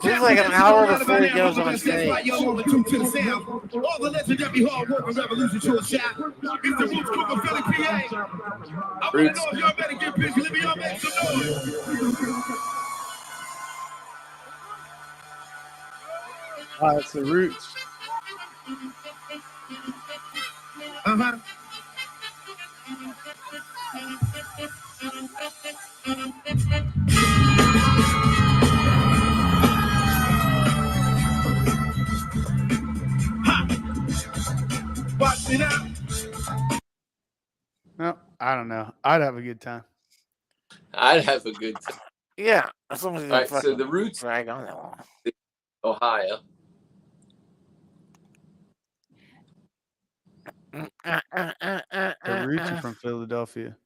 This is like an hour before he goes on stage. All the legendary hard working revolution show a shot. It's the Roots Cook of Philly, PA. I want to know if y'all better get busy. Let me all make some noise. It's the Roots. Uh-huh. Watch it out. No, I don't know. I'd have a good time. I'd have a good time. Yeah. Someone's All gonna right, so fucking the Roots, drag on that one. Ohio. The Roots are from Philadelphia.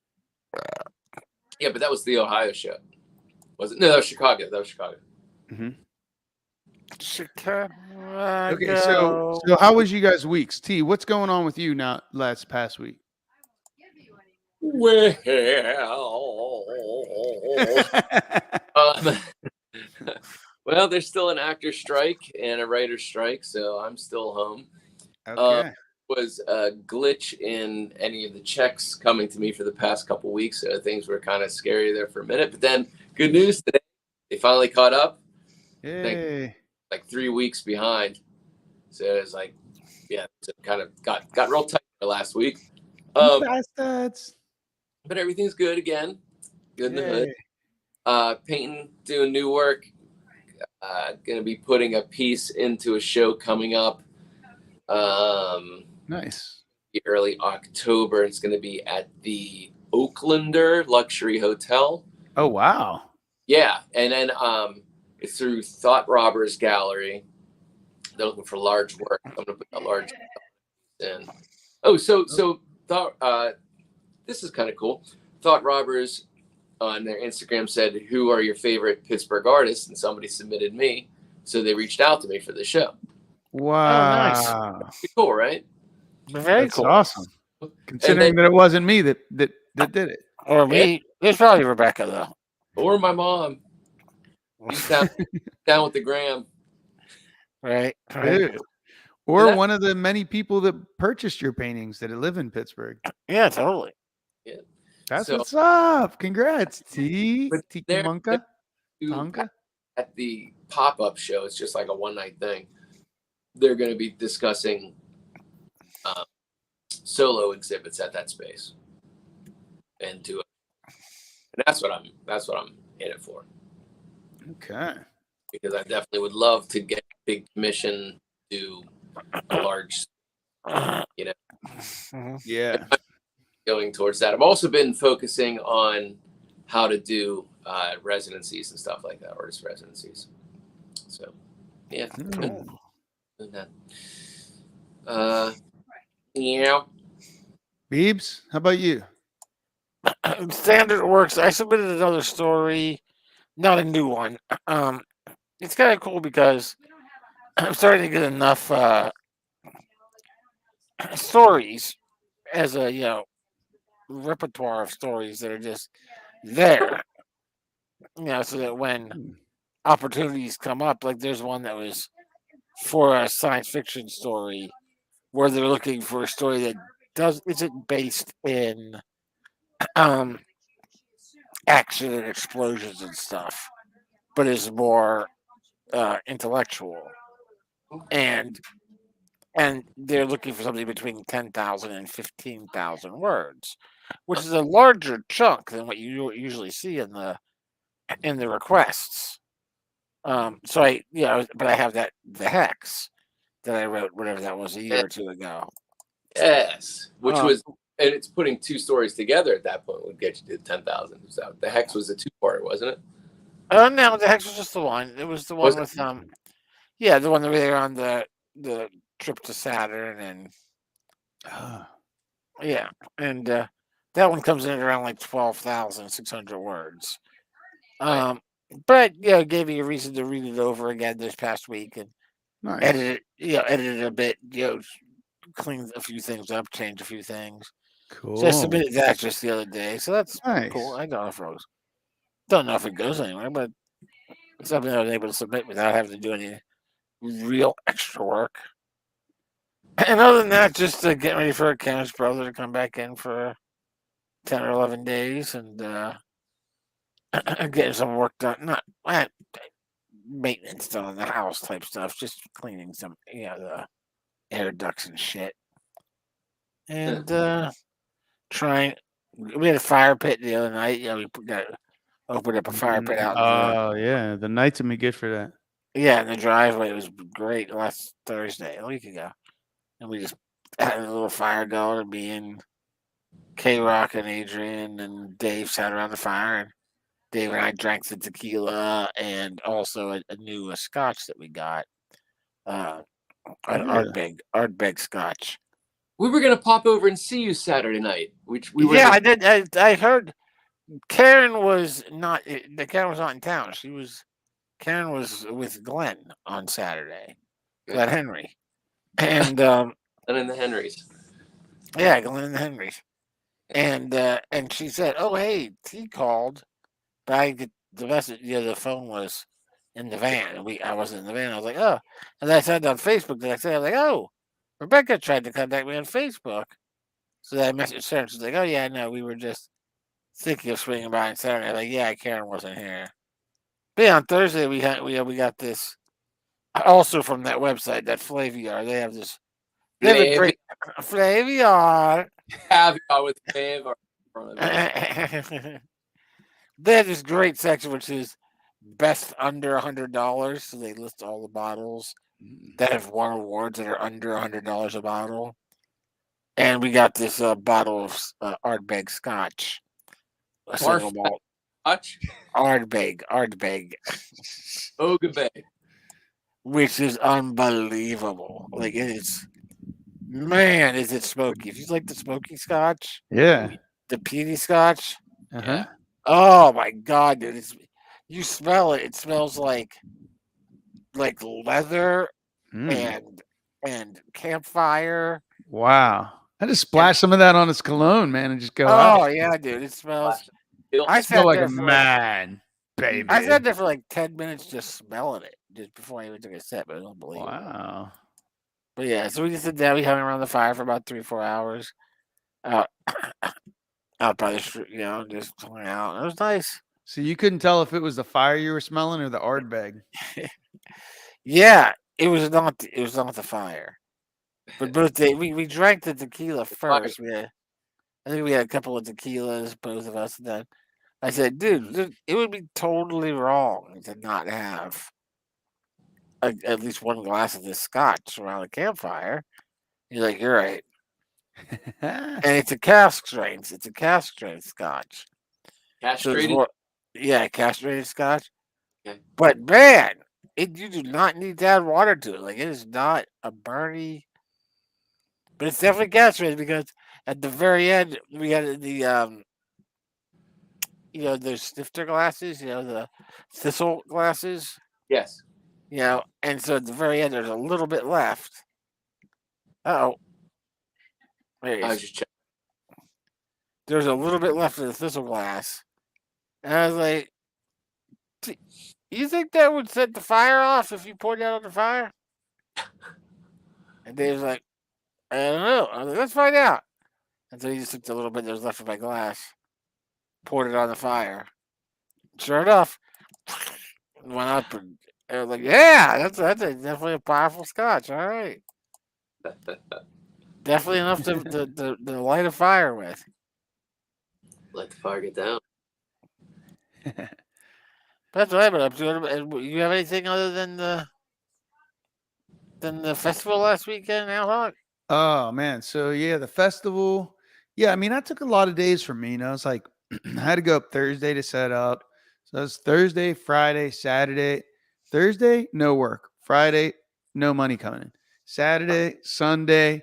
Yeah, but that was the Ohio show. Was it? No, that was Chicago. Mm-hmm. Chicago. Okay, so how was you guys' weeks? T, what's going on with you now past week? Well, well, there's still an actor strike and a writer strike, so I'm still home. Okay. Was a glitch in any of the checks coming to me for the past couple weeks, so things were kind of scary there for a minute. But then, good news today, they finally caught up. Yay. Like 3 weeks behind, so it was like, yeah, it kind of got real tight last week. Bastards. But everything's good again. Good in the hood. Painting, doing new work. Gonna be putting a piece into a show coming up. Nice. Early October. It's gonna be at the Oaklander Luxury Hotel. Oh wow. Yeah, and then it's through Thought Robbers Gallery. They're looking for large work. I'm gonna put a large in. Oh, so Thought. This is kind of cool. Thought Robbers on their Instagram said, "Who are your favorite Pittsburgh artists?" And somebody submitted me, so they reached out to me for the show. Wow. Pretty cool, right? Very That's cool. awesome. Considering that it wasn't me that did it. Or me. It's probably Rebecca though. Or my mom. She's down with the gram. Right. Dude. Or one of the many people that purchased your paintings that live in Pittsburgh. Yeah, totally. Yeah. That's So- what's up. Congrats, T. But Tiki they're- Monka. Tonka. At the pop-up show, it's just like a one-night thing. They're going to be discussing solo exhibits at that space, and do it. And that's what I'm in it for, Okay. because I definitely would love to get a big commission to a large, Yeah. going towards that. I've also been focusing on how to do residencies and stuff like that, artist residencies. So, yeah. Cool. Doing that. Yeah. Beebs, how about you? Standard works. I submitted another story, not a new one. It's kind of cool because I'm starting to get enough stories as a repertoire of stories that are just there. So that when opportunities come up, like there's one that was for a science fiction story where they're looking for a story that isn't based in action and explosions and stuff, but is more intellectual, and they're looking for something between 10,000 and 15,000 words, which is a larger chunk than what you usually see in the requests. So but I have the hex that I wrote, whatever that was, a year or two ago. Yes, which was, and it's putting two stories together at that point would get you to 10,000. So the hex was a two-part, wasn't it? No, the hex was just the one. It was the one with the one that we were on the trip to Saturn, and and that one comes in at around like 12,600 words. But it gave me a reason to read it over again this past week and edit it a bit, clean a few things up, change a few things. Cool. So I submitted that just the other day. So that's nice. Cool. I don't know if it goes anywhere, but it's something I was able to submit without having to do any real extra work. And other than that, just getting ready for a Kenneth's brother to come back in for 10 or 11 days and getting some work done. Not maintenance done on the house type stuff, just cleaning some, the air ducts and shit. And we had a fire pit the other night. We opened up a fire pit out. The nights would be good for that. Yeah, in the driveway. It was great last Thursday, a week ago. And we just had a little fire going, and me and K-Rock and Adrian and Dave sat around the fire, and Dave and I drank the tequila and also a new scotch that we got. An Ardbeg scotch. We were gonna pop over and see you Saturday night, which we were. Yeah, I did. I heard Karen was not. Karen was not in town. Karen was with Glenn on Saturday. Glenn Henry, and in the Henrys. Yeah, Glenn and the Henrys, and she said, "Oh, hey, he called." But I get the message. The phone was in the van. I wasn't in the van. I was like, "Oh," and I said on Facebook the next day. I was like, "Oh, Rebecca tried to contact me on Facebook." So I messaged her, and she's like, "Oh yeah, no, we were just thinking of swinging by on Saturday." I'm like, "Yeah, Karen wasn't here." But yeah, on Thursday we got this also from that website, that Flaviar. They have this. They have a great Flaviar. Caviar with Flaviar. They have this great section which is best under $100. So they list all the bottles that have won awards that are under $100 a bottle. And we got this bottle of Ardbeg Scotch. A single malt. Scotch? Ardbeg. Ogabay. Which is unbelievable. Like, it is. Man, is it smoky. If you like the smoky scotch. Yeah. The peaty scotch. Uh-huh. Oh, my God, dude. You smell it. It smells like leather and campfire. Wow. I just splash some of that on his cologne, man, and just go. Oh yeah, dude! It smells. I smell like a man, baby. I sat there for like 10 minutes just smelling it, just before I even took a sip. It was unbelievable. Wow. But yeah, so we just did that. We hung around the fire for about 3-4 hours, out by the street, just hung out. It was nice. So you couldn't tell if it was the fire you were smelling or the Ardbeg. Yeah, it was not. It was not the fire. But both we drank the tequila first. I think we had a couple of tequilas, both of us. And then I said, dude, it would be totally wrong to not have at least one glass of this scotch around a campfire. He's like, you're right. and it's a cask strain. It's a cask strain Scotch. So it's Castrated. more, yeah, castrated Scotch. Okay. But man, you do not need to add water to it. Like it is not a burny, but it's definitely castrated because at the very end we had the those snifter glasses, the thistle glasses, Yes. and so at the very end there's a little bit left. Oh, I was just checking. there's a little bit left of the thistle glass, and I was like, "You think that would set the fire off if you poured that on the fire?" And Dave's like, "I don't know." I was like, "Let's find out." And so he just took the little bit that was left of my glass, poured it on the fire. Sure enough, went up, and I was like, "Yeah, that's definitely a powerful Scotch. All right, definitely enough to light a fire with." Let the fire get down. That's what I've been up to. You have anything other than the festival last weekend, Alhawk? Oh man, so yeah, the festival. Yeah, I mean, that took a lot of days for me. It's like I had to go up Thursday to set up. So it's Thursday, Friday, Saturday. Thursday, no work. Friday, no money coming in. Saturday, Sunday,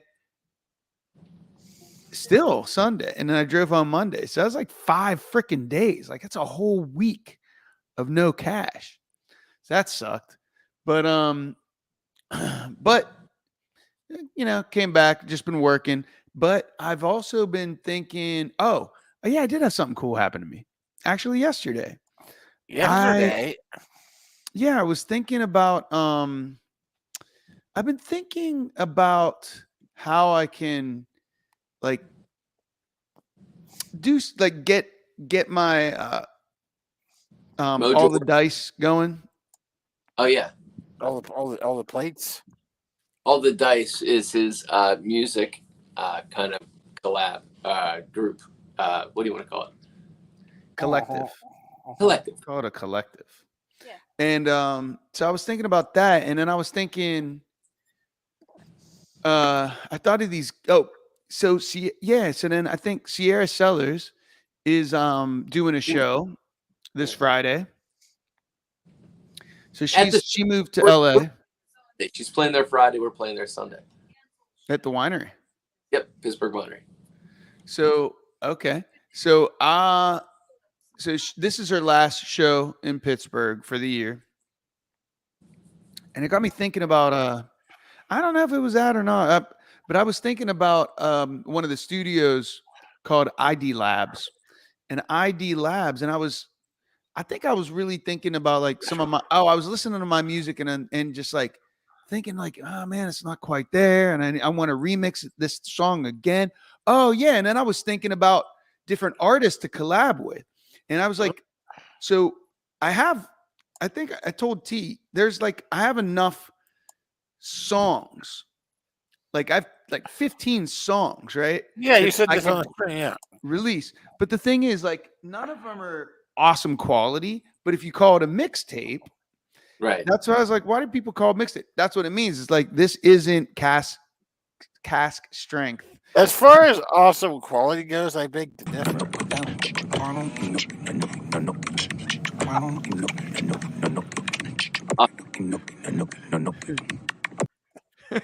still Sunday, and then I drove on Monday. So that was like 5 freaking days. Like that's a whole week of no cash. So that sucked. But but came back, just been working. But I've also been thinking, oh yeah, I did have something cool happen to me. Actually, yesterday. Yesterday, I was thinking about I've been thinking about how I can like do like get my all the dice going. Oh yeah. all the plates. All the Dice is his music kind of collab group. What do you want to call it? Collective. Collective. Call it a collective. Yeah. And so I was thinking about that, and then I was thinking I thought of these so then I think Sierra Sellers is doing a show this Friday. So she moved to LA. She's playing there Friday. We're playing there Sunday. At the winery. Yep, Pittsburgh Winery. So okay. So this is her last show in Pittsburgh for the year. And it got me thinking about I don't know if it was that or not, but I was thinking about one of the studios called ID Labs. And ID Labs, and I think I was really thinking about like some of my I was listening to my music and just like thinking like, oh man, it's not quite there. And I want to remix this song again. Oh yeah. And then I was thinking about different artists to collab with. And I was like, so I think I told T, there's like, I have enough songs. Like I've like 15 songs, right? Yeah, you said this on the screen, yeah. Release. But the thing is, like, none of them are awesome quality. But if you call it a mixtape, right? That's why I was like, why do people call it mixtape? That's what it means. It's like this isn't cask strength. As far as awesome quality goes, I beg to differ.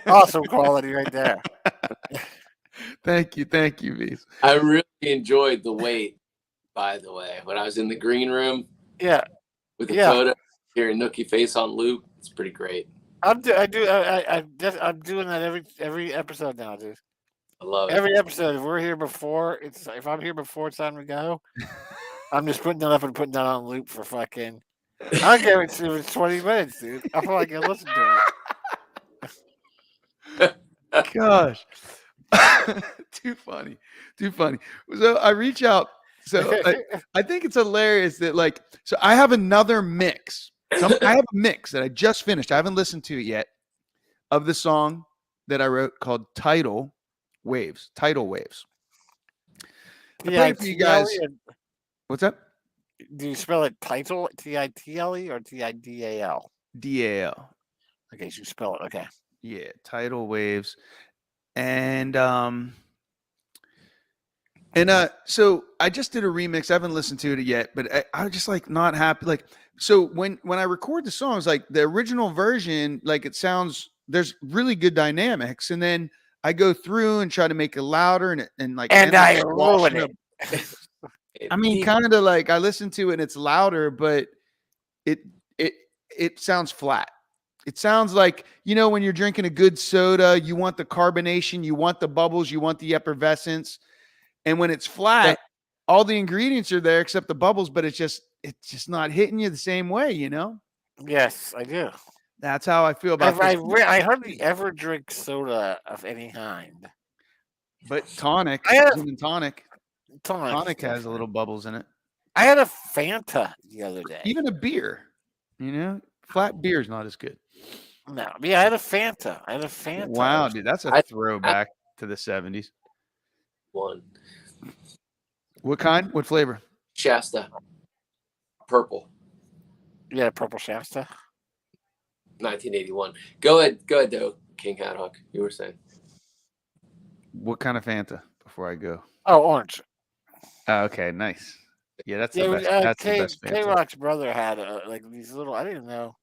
Awesome quality right there. Thank you, Bees. I really enjoyed the wait, by the way, when I was in the green room. Yeah, with the photo, hearing Nookie face on loop. It's pretty great. I'm doing that every episode now, dude. I love it. Every episode, if we're here before, if I'm here before it's time to go, I'm just putting that up and putting that on loop for fucking. I don't care if it's 20 minutes, dude. I feel like I listen to it. Gosh, too funny. So I reach out. So I think it's hilarious that like, so I have another mix. I have a mix that I just finished. I haven't listened to it yet of the song that I wrote called Tidal Waves. I played it for you guys. What's up? Do you spell it title, Title, or Tidal? DAL. Okay, so you spell it. Okay. Yeah, Tidal Waves. And And so I just did a remix. I haven't listened to it yet, but I was just like not happy. Like, so when I record the songs, like the original version, like it sounds, there's really good dynamics, and then I go through and try to make it louder and like And end up I ruin squashing it. up. I mean, kind of like I listen to it and it's louder, but it it it sounds flat. It sounds like, you know, when you're drinking a good soda, you want the carbonation, you want the bubbles, you want the effervescence. And when it's flat, all the ingredients are there except the bubbles, but it's just not hitting you the same way, you know? Yes, I do. That's how I feel about this. I hardly ever drink soda of any kind. But tonic, I had gin and tonic tonic has a little bubbles in it. I had a Fanta the other day. Even a beer, you know, flat beer is not as good. No, yeah, I had a Fanta. I had a Fanta. Wow, dude, that's a throwback to the 70s. One. What kind? What flavor? Shasta. Purple. Yeah, purple Shasta. 1981. Go ahead, though, King Haddock. You were saying. What kind of Fanta before I go? Oh, orange. Okay, nice. Yeah, that's Yeah, the best. That's the best K Fanta. Rock's brother had like these little. I didn't know,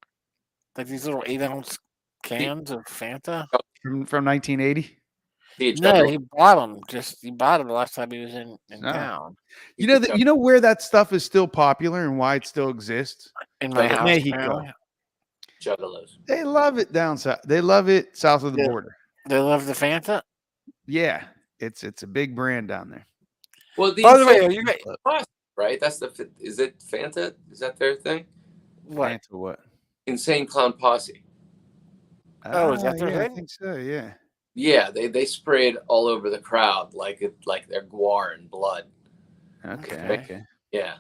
like these little 8-ounce cans of Fanta. From 1980. No, he bought them. He bought them the last time he was in town. You know that, you know where that stuff is still popular and why it still exists? In my house, Mexico. apparently. Juggalos. They love it down south. They love it south of the border. They love the Fanta. Yeah, it's a big brand down there. Well, by the way, are you right? That's the. Is it Fanta? Is that their thing? What? Fanta what? Insane Clown Posse. Oh, is that their yeah, I thing? think so. Yeah. Yeah, they sprayed all over the crowd like they're guar and blood. Okay. Yeah.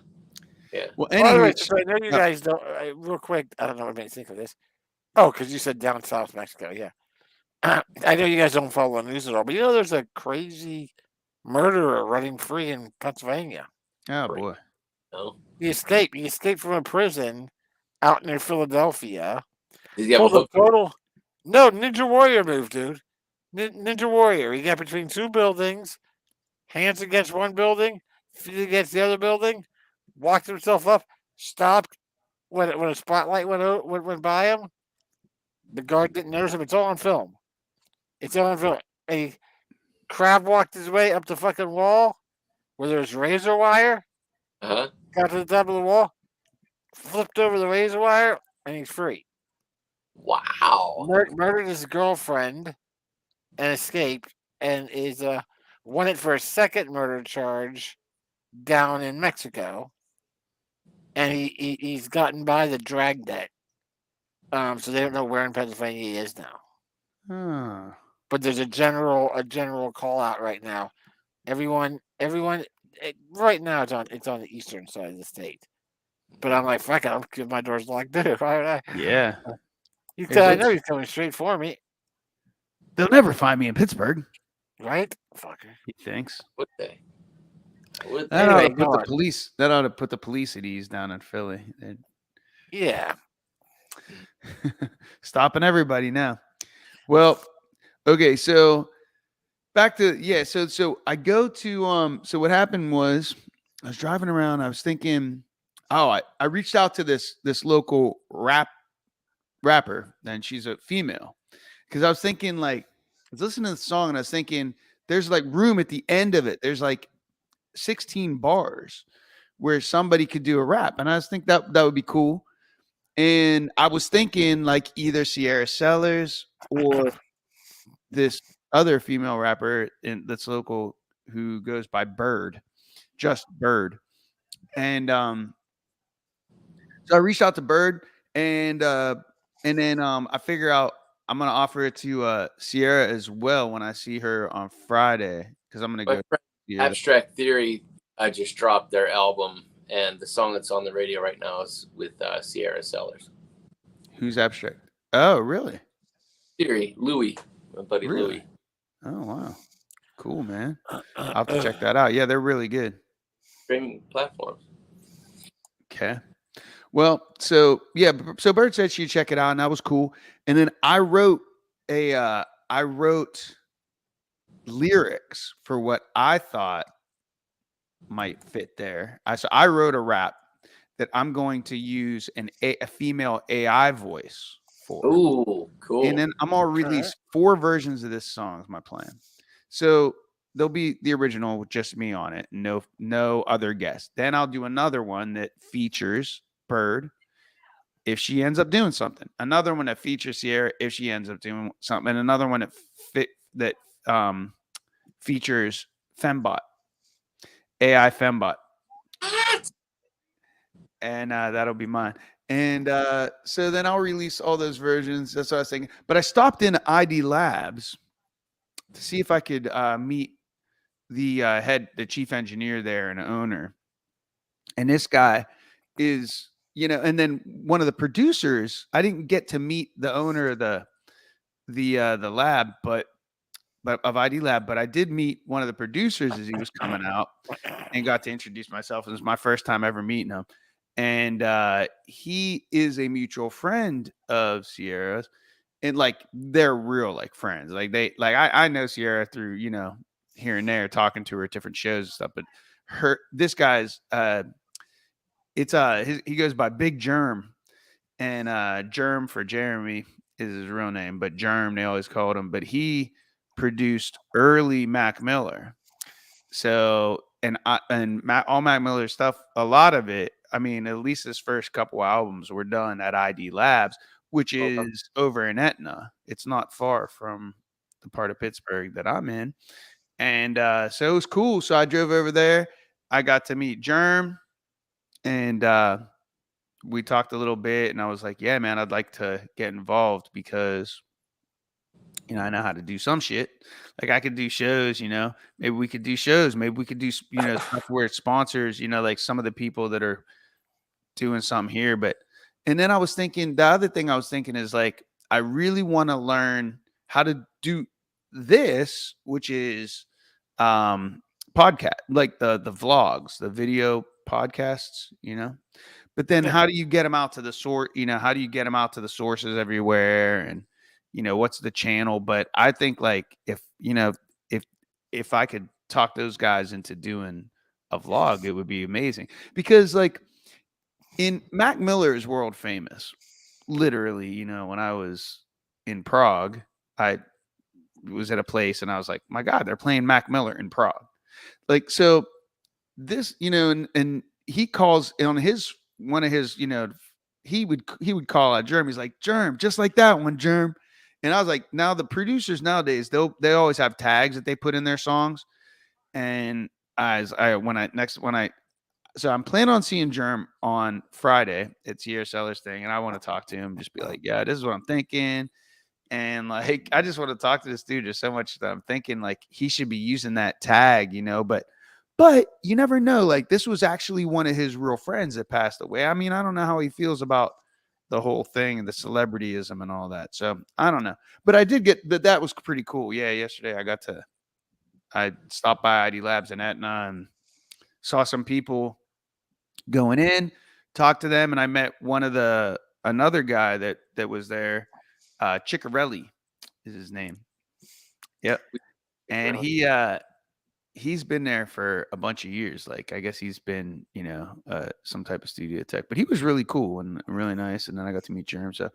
Well, By the way, anyway, so I know you guys don't. Real quick, I don't know what made me think of this. Oh, because you said down south Mexico. Yeah. I know you guys don't follow the news at all, but you know there's a crazy murderer running free in Pennsylvania. oh boy. No. He escaped. He escaped from a prison out near Philadelphia. Did he have a hook? No, Ninja Warrior move, dude. Ninja Warrior. He got between two buildings, hands against one building, feet against the other building, walked himself up, stopped when a spotlight went by him. The guard didn't notice him. It's all on film. It's all on film. He crab walked his way up the fucking wall where there's razor wire. Uh-huh. Got to the top of the wall, flipped over the razor wire, and he's free. Wow. Murdered his girlfriend and escaped, and is wanted for a second murder charge down in Mexico. And he's gotten by the drag net. So they don't know where in Pennsylvania he is now. But there's a general call out right now. Everyone right now it's on the eastern side of the state. But I'm like, fuck it, I'll give my doors locked too. Yeah. I know he's coming straight for me. They'll never find me in Pittsburgh. Right? Fucker. He thinks. Would they? That ought to put the police. That ought to put the police at ease down in Philly. Yeah. Stopping everybody now. Well, okay, so back to so I go to so what happened was I was driving around, I was thinking, I reached out to this local rapper, and she's a female. Because I was thinking, like, I was listening to the song and I was thinking there's like room at the end of it. There's like 16 bars where somebody could do a rap. And I was thinking that would be cool. And I was thinking like either Sierra Sellers or this other female rapper that's local who goes by Bird, just Bird. And so I reached out to Bird, and then I figure out I'm gonna offer it to Sierra as well when I see her on Friday, because I'm gonna go. Abstract Theory just dropped their album, and the song that's on the radio right now is with Sierra Sellers. Who's Abstract? Oh, really? Theory, Louis, my buddy Louis. Oh, wow, cool, man. I'll have to check that out. Yeah, they're really good. Streaming platforms. Okay. Well, so Bird said she'd check it out, and that was cool. And then I wrote lyrics for what I thought might fit there. I wrote a rap that I'm going to use a female AI voice for. Ooh, And cool. then I'm gonna release 4 versions of this song is my plan. So there'll be the original with just me on it, no other guests. Then I'll do another one that features Bird if she ends up doing something. Another one that features Sierra if she ends up doing something, and another one that features Fembot, AI Fembot. And that'll be mine. And so then I'll release all those versions. That's what I was thinking. But I stopped in ID Labs to see if I could meet the chief engineer there and owner. And this guy is, and then one of the producers. I didn't get to meet the owner of the lab, but of ID Lab, but I did meet one of the producers as he was coming out and got to introduce myself. It was my first time ever meeting him. And he is a mutual friend of Sierra's, and like they're real like friends. Like I know Sierra through here and there talking to her at different shows and stuff. But this guy's he goes by Big Germ, and Germ for Jeremy is his real name, but Germ they always called him. But he produced early Mac Miller, so all Mac Miller stuff, a lot of it. I mean, at least his first couple albums were done at ID Labs, which is over in Etna. It's not far from the part of Pittsburgh that I'm in. And so it was cool. So I drove over there. I got to meet Germ, and we talked a little bit. And I was like, yeah, man, I'd like to get involved because, I know how to do some shit. Like I could do shows, maybe we could do shows. Maybe we could do, stuff where it sponsors, like some of the people that are doing something here. And then I was thinking, the other thing I was thinking is like, I really want to learn how to do this, which is podcast, like the vlogs, the video podcasts, but then how do you get them out to the how do you get them out to the sources everywhere? And, what's the channel? But I think like if I could talk those guys into doing a vlog, it would be amazing because like Mac Miller is world famous. Literally, when I was in Prague, I was at a place and I was like, my God, they're playing Mac Miller in Prague. Like, so this, and he calls on one of his, he would call out Germ. He's like, Germ, just like that one, Germ. And I was like, now the producers nowadays, they always have tags that they put in their songs. And so I'm planning on seeing Germ on Friday at Sierra Sellers thing. And I want to talk to him, just be like, yeah, this is what I'm thinking. And like, I just want to talk to this dude just so much that I'm thinking like he should be using that tag, but you never know. Like this was actually one of his real friends that passed away. I mean, I don't know how he feels about the whole thing and the celebrityism and all that. So I don't know, but I did get that was pretty cool. Yeah. Yesterday I stopped by ID Labs in Etna and saw some people going in, talked to them. And I met another guy that was there. Ciccarelli is his name. Yep. And he's been there for a bunch of years. Like, I guess he's been, some type of studio tech, but he was really cool and really nice. And then I got to meet Germ. So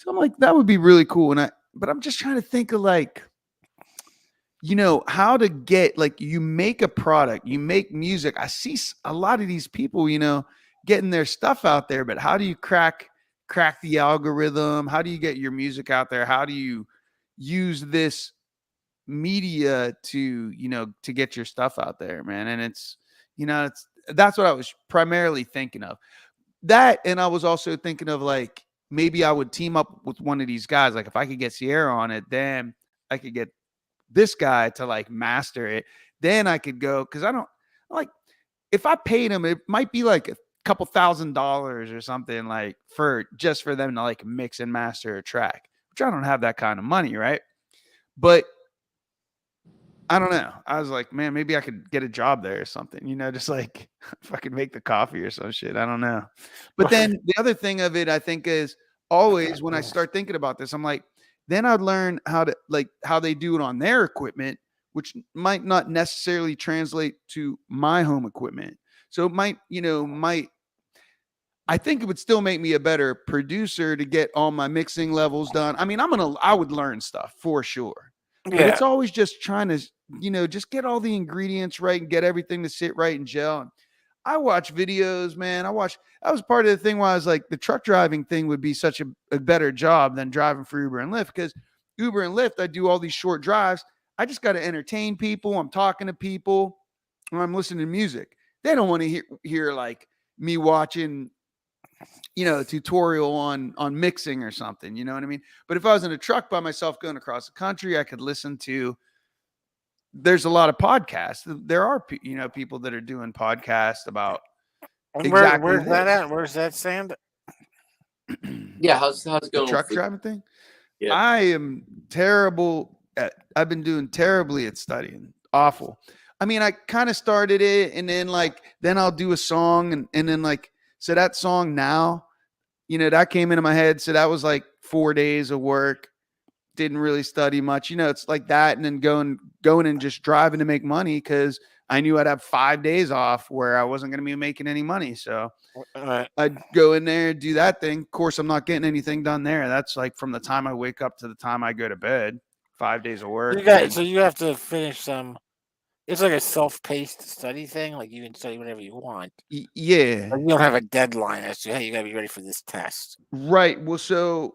I'm like, that would be really cool. But I'm just trying to think of like, how to get, like, you make a product, you make music. I see a lot of these people, getting their stuff out there, but how do you crack the algorithm? How do you get your music out there? How do you use this media to get your stuff out there, man? And that's what I was primarily thinking of. That, and I was also thinking of like maybe I would team up with one of these guys. Like if I could get Sierra on it, then I could get this guy to like master it. Then I could go, because I don't like, if I paid him, it might be like a couple $1,000s or something, like for them to like mix and master a track, which I don't have that kind of money, right? But I don't know. I was like, man, maybe I could get a job there or something, just like if I could make the coffee or some shit. I don't know. But then the other thing of it, I think, is always when I start thinking about this, I'm like, then I'd learn how they do it on their equipment, which might not necessarily translate to my home equipment. So it might, I think it would still make me a better producer to get all my mixing levels done. I mean, I would learn stuff for sure. But it's always just trying to, just get all the ingredients right and get everything to sit right and gel. I watch videos, man. That was part of the thing why I was like, the truck driving thing would be such a better job than driving for Uber and Lyft, because Uber and Lyft, I do all these short drives. I just got to entertain people. I'm talking to people, or I'm listening to music. They don't want to hear like me watching, a tutorial on mixing or something. You know what I mean? But if I was in a truck by myself going across the country, I could listen to. There's a lot of podcasts. There are people that are doing podcasts about exactly where's that at? Where's that, Sand? Yeah, how's it the going? truck driving thing. Yeah. I am terrible at. I've been doing terribly at studying. Awful. I mean, I kind of started it, and then I'll do a song, and then so that song now, that came into my head. So that was like 4 days of work. Didn't really study much. It's like that, and then going and just driving to make money, because I knew I'd have 5 days off where I wasn't going to be making any money. So I'd go in there, do that thing. Of course, I'm not getting anything done there. That's like from the time I wake up to the time I go to bed, 5 days of work. So you have to finish some. It's like a self-paced study thing. Like you can study whatever you want. Yeah. But you don't have a deadline as to, hey, you got to be ready for this test. Right. Well, so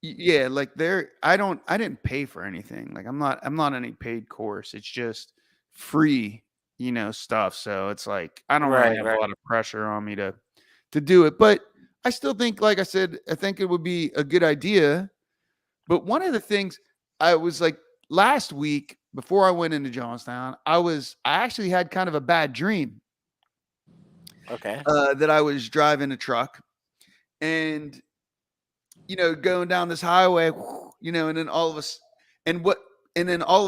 yeah, like I didn't pay for anything. Like I'm not any paid course. It's just free, stuff. So it's like I don't really have a lot of pressure on me to do it. But I still think, like I said, I think it would be a good idea. But one of the things I was like last week before I went into Johnstown, I actually had kind of a bad dream. Okay. That I was driving a truck and going down this highway, and then all of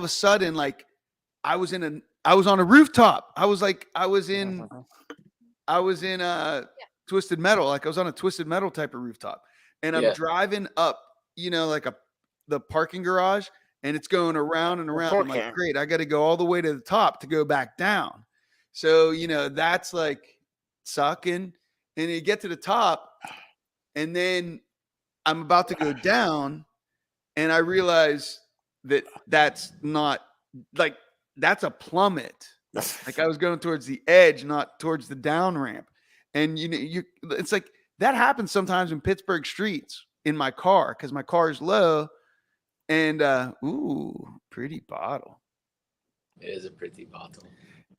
a sudden, like I was on a rooftop. I was in Twisted Metal. Like I was on a Twisted Metal type of rooftop, and I'm driving up, like the parking garage, and it's going around and around. I'm like, great, I got to go all the way to the top to go back down. So, that's like sucking. And you get to the top, and then I'm about to go down, and I realize that's not like, that's a plummet. Like I was going towards the edge, not towards the down ramp. And it's like that happens sometimes in Pittsburgh streets in my car, because my car is low. And pretty bottle. It is a pretty bottle.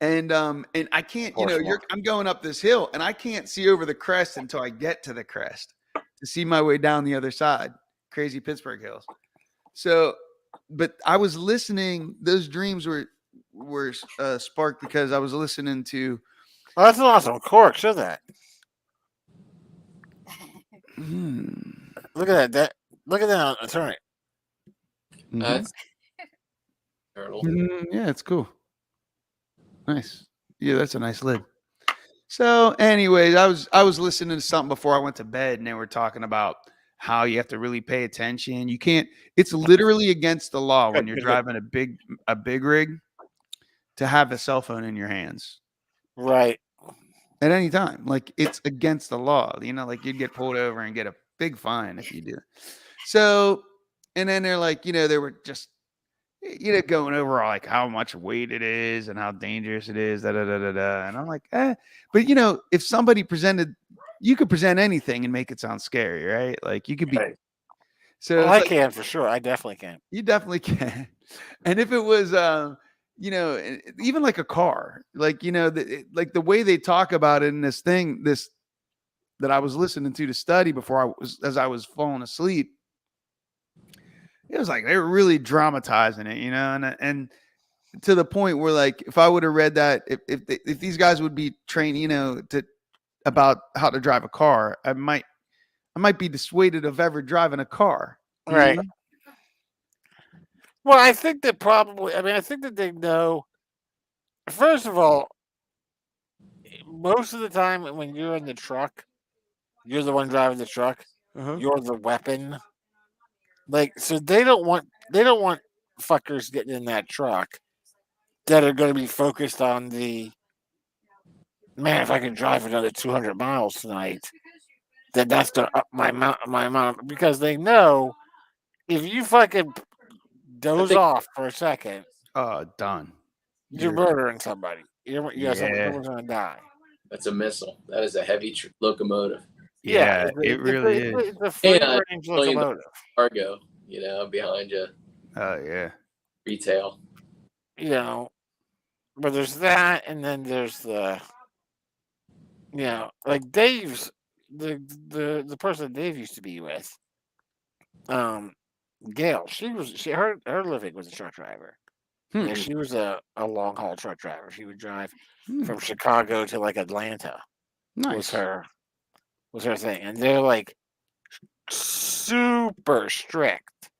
And I can't, I'm going up this hill, and I can't see over the crest until I get to the crest to see my way down the other side. Crazy Pittsburgh hills. So, but I was listening. Those dreams were sparked because I was listening to. Oh, that's an awesome cork. Show that. Look at that. Look at that. Turn it. That's turtle. Yeah, it's cool. Nice. Yeah, that's a nice lid. So, anyways, I was listening to something before I went to bed, and they were talking about how you have to really pay attention. You can't. It's literally against the law when you're driving a big rig to have a cell phone in your hands. Right. At any time. Like it's against the law. Like you'd get pulled over and get a big fine if you do. So, and then they're like, they were just, going over like how much weight it is and how dangerous it is. And I'm like, but if somebody you could present anything and make it sound scary, right? Like you could be. Right. So I can for sure. I definitely can. You definitely can. And if it was, even like a car, like, like the way they talk about it in this thing, that I was listening to study before as I was falling asleep. It was like they were really dramatizing it, and to the point where, like, if I would have read that, if these guys would be trained, about how to drive a car, I might be dissuaded of ever driving a car. Right. Well, I think that I think that they know. First of all, most of the time when you're in the truck, you're the one driving the truck. You're the weapon. Like, so they don't want fuckers getting in that truck that are going to be focused on the man. If I can drive another 200 miles tonight, then that's going to up my amount because they know if you fucking doze off for a second, Done. you're murdering somebody. Someone's going to die. That's a missile. That is a heavy locomotive. Yeah, it really is. It's a free range $1 million locomotive. cargo, behind you. Oh yeah. Retail. But there's that, and then there's the, like Dave's the person Dave used to be with, Gail. Her living was a truck driver. Yeah, she was a long haul truck driver. She would drive from Chicago to like Atlanta. Nice. Was her thing, and they're like super strict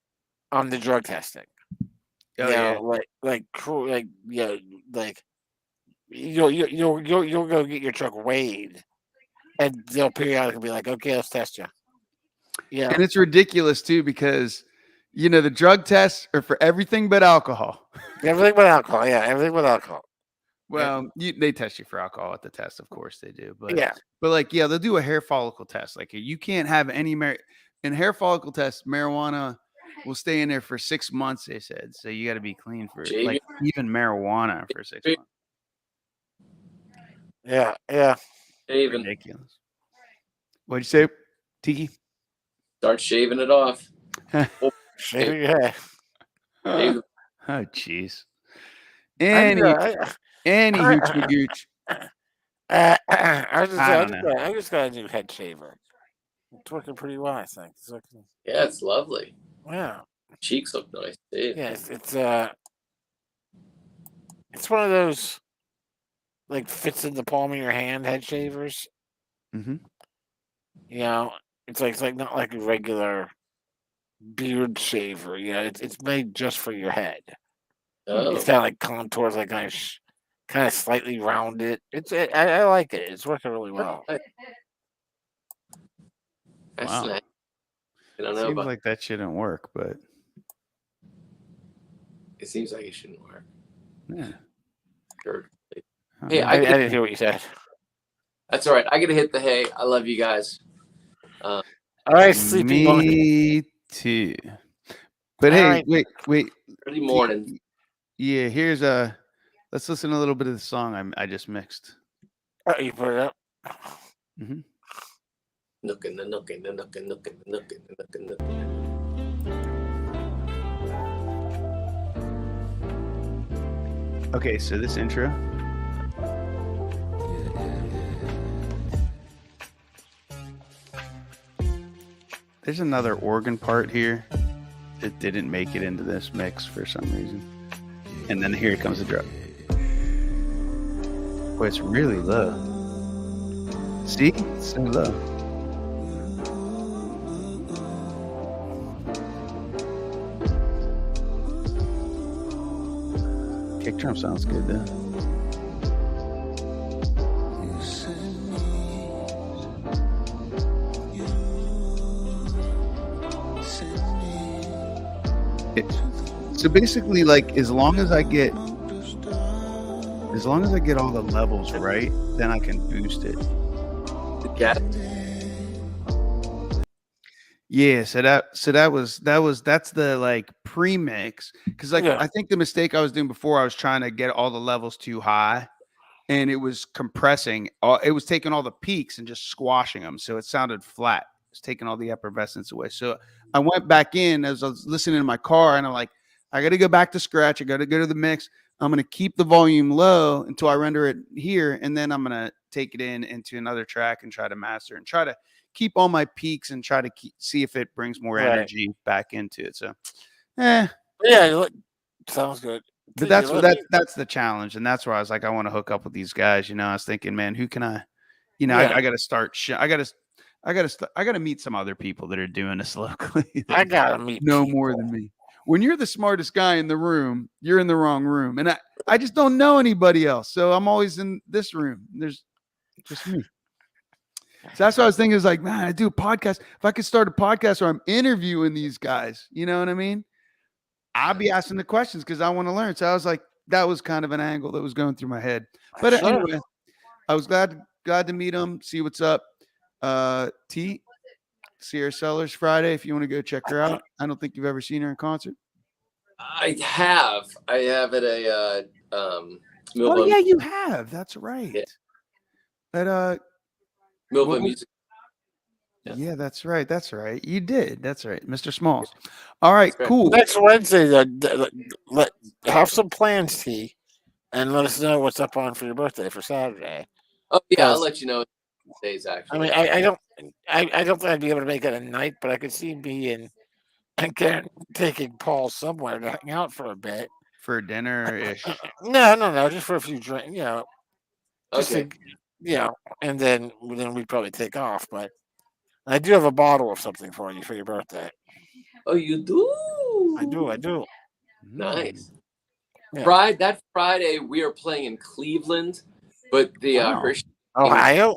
on the drug testing. You'll go get your truck weighed, and they'll periodically be like, "Okay, let's test you." Yeah, and it's ridiculous too because the drug tests are for everything but alcohol. Everything but alcohol. Yeah, everything but alcohol. Well, they test you for alcohol at the test, of course they do. But but they'll do a hair follicle test. Like you can't have any in hair follicle test. Marijuana will stay in there for 6 months. They said so. You got to be clean for like even marijuana for 6 months. Yeah. Shaving. Ridiculous. What'd you say, Tiki? Start shaving it off. Shaving your hair. Oh, jeez. Any hooch magooch. I just got a new head shaver. It's working pretty well, I think. Yeah, it's lovely. Yeah. Cheeks look nice too. Yeah, it's one of those like fits in the palm of your hand head shavers. Mm-hmm. It's like not like a regular beard shaver. It's made just for your head. It's kind of like contours, like kind of slightly rounded. I like it. It's working really well. That's wow. nice. I don't know. Seems like that shouldn't work, but it seems like it shouldn't work. Yeah. Sure. Hey, I didn't hear what you said. That's all right. I gotta hit the hay. I love you guys. All right, sleepy monkey. Me too. But hey, wait. Early morning. Yeah, here's let's listen to a little bit of the song I just mixed. Oh, you put it up? Mm-hmm. Okay, so this intro. There's another organ part here that didn't make it into this mix for some reason. And then here comes the drum. Boy, it's really low. See? It's so low. Kick drum sounds good though. So basically, like as long as I get all the levels right, then I can boost it. Yeah, so that's the like pre-mix because I think the mistake I was doing before, I was trying to get all the levels too high and it was compressing. It was taking all the peaks and just squashing them, so it sounded flat. It's taking all the effervescence away. So I went back in as I was listening to my car, and I'm like, I got to go back to scratch. I got to go to the mix. I'm going to keep the volume low until I render it here, and then I'm going to take it into another track and try to master and try to keep all my peaks and try to see if it brings more energy back into it. So, yeah, sounds good. But that's the challenge, and that's where I was like, I want to hook up with these guys. I was thinking, man, who can I? I got to start. I got to meet some other people that are doing this locally. I got to meet more than me. When you're the smartest guy in the room, you're in the wrong room. And I just don't know anybody else. So I'm always in this room. There's just me. So that's what I was thinking. Is like, man, I do a podcast. If I could start a podcast where I'm interviewing these guys, you know what I mean? I'll be asking the questions because I want to learn. So I was like, that was kind of an angle that was going through my head. But Sure. anyway, I was glad to meet him, see what's up. T, Sierra Sellers Friday. If you want to go check her out, I don't think you've ever seen her in concert. I have at a Oh yeah, you have. That's right. Yeah. At Milva Music. yeah, that's right. That's right. You did. That's right, Mr. Smalls. All right, That's right. cool. Next Wednesday, have some plans, T, and let us know what's up on for your birthday for Saturday. Oh yeah, I'll Yes. let you know days actually. I mean, I don't think I'd be able to make it a night, but I could see me and Karen taking Paul somewhere to hang out for a bit. For dinner ish. No, just for a few drinks, just Okay. to, and then we'd probably take off. But I do have a bottle of something for you for your birthday. Oh, you do? I do. Nice. Yeah. That Friday we are playing in Cleveland, but the Wow. Hershey. Ohio.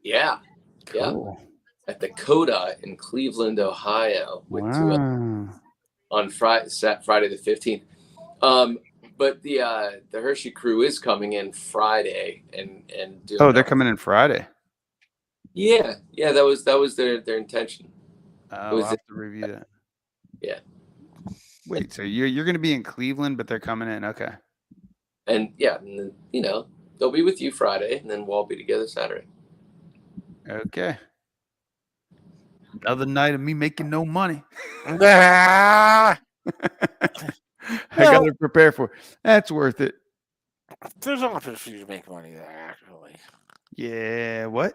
Yeah. Cool. At the Coda in Cleveland, Ohio, Wow. on Friday the 15th. But the Hershey crew is coming in Friday and doing. Oh, they're coming in Friday. Yeah, that was their intention. I'll have to review that. Yeah. Wait, so you're going to be in Cleveland, but they're coming in? Okay. And then, they'll be with you Friday, and then we'll all be together Saturday. Okay. Another night of me making no money. Ah, I got to prepare for it. That's worth it. there's not much for you to make money there, actually. Yeah. What?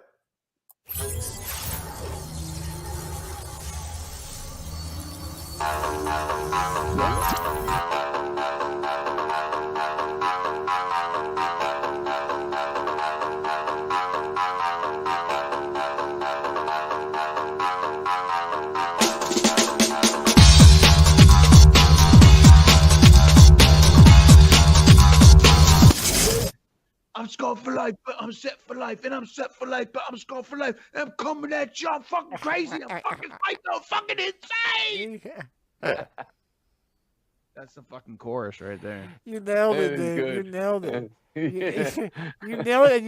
I'm scarred for life, but I'm set for life, and I'm set for life, but I'm scarred for life. And I'm coming at you. I'm fucking crazy. I'm fucking psycho, fucking insane. That's the fucking chorus right there. You nailed it, That is dude. You good. nailed it. Yeah. You nailed it. And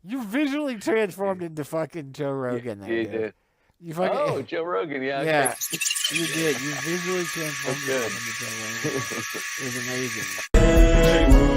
you visually transformed into fucking Joe Rogan. There, You dude. did. You fucking, Oh, Joe Rogan. Yeah. yeah, okay. you did. You visually transformed That's yourself into Joe Rogan. It was amazing.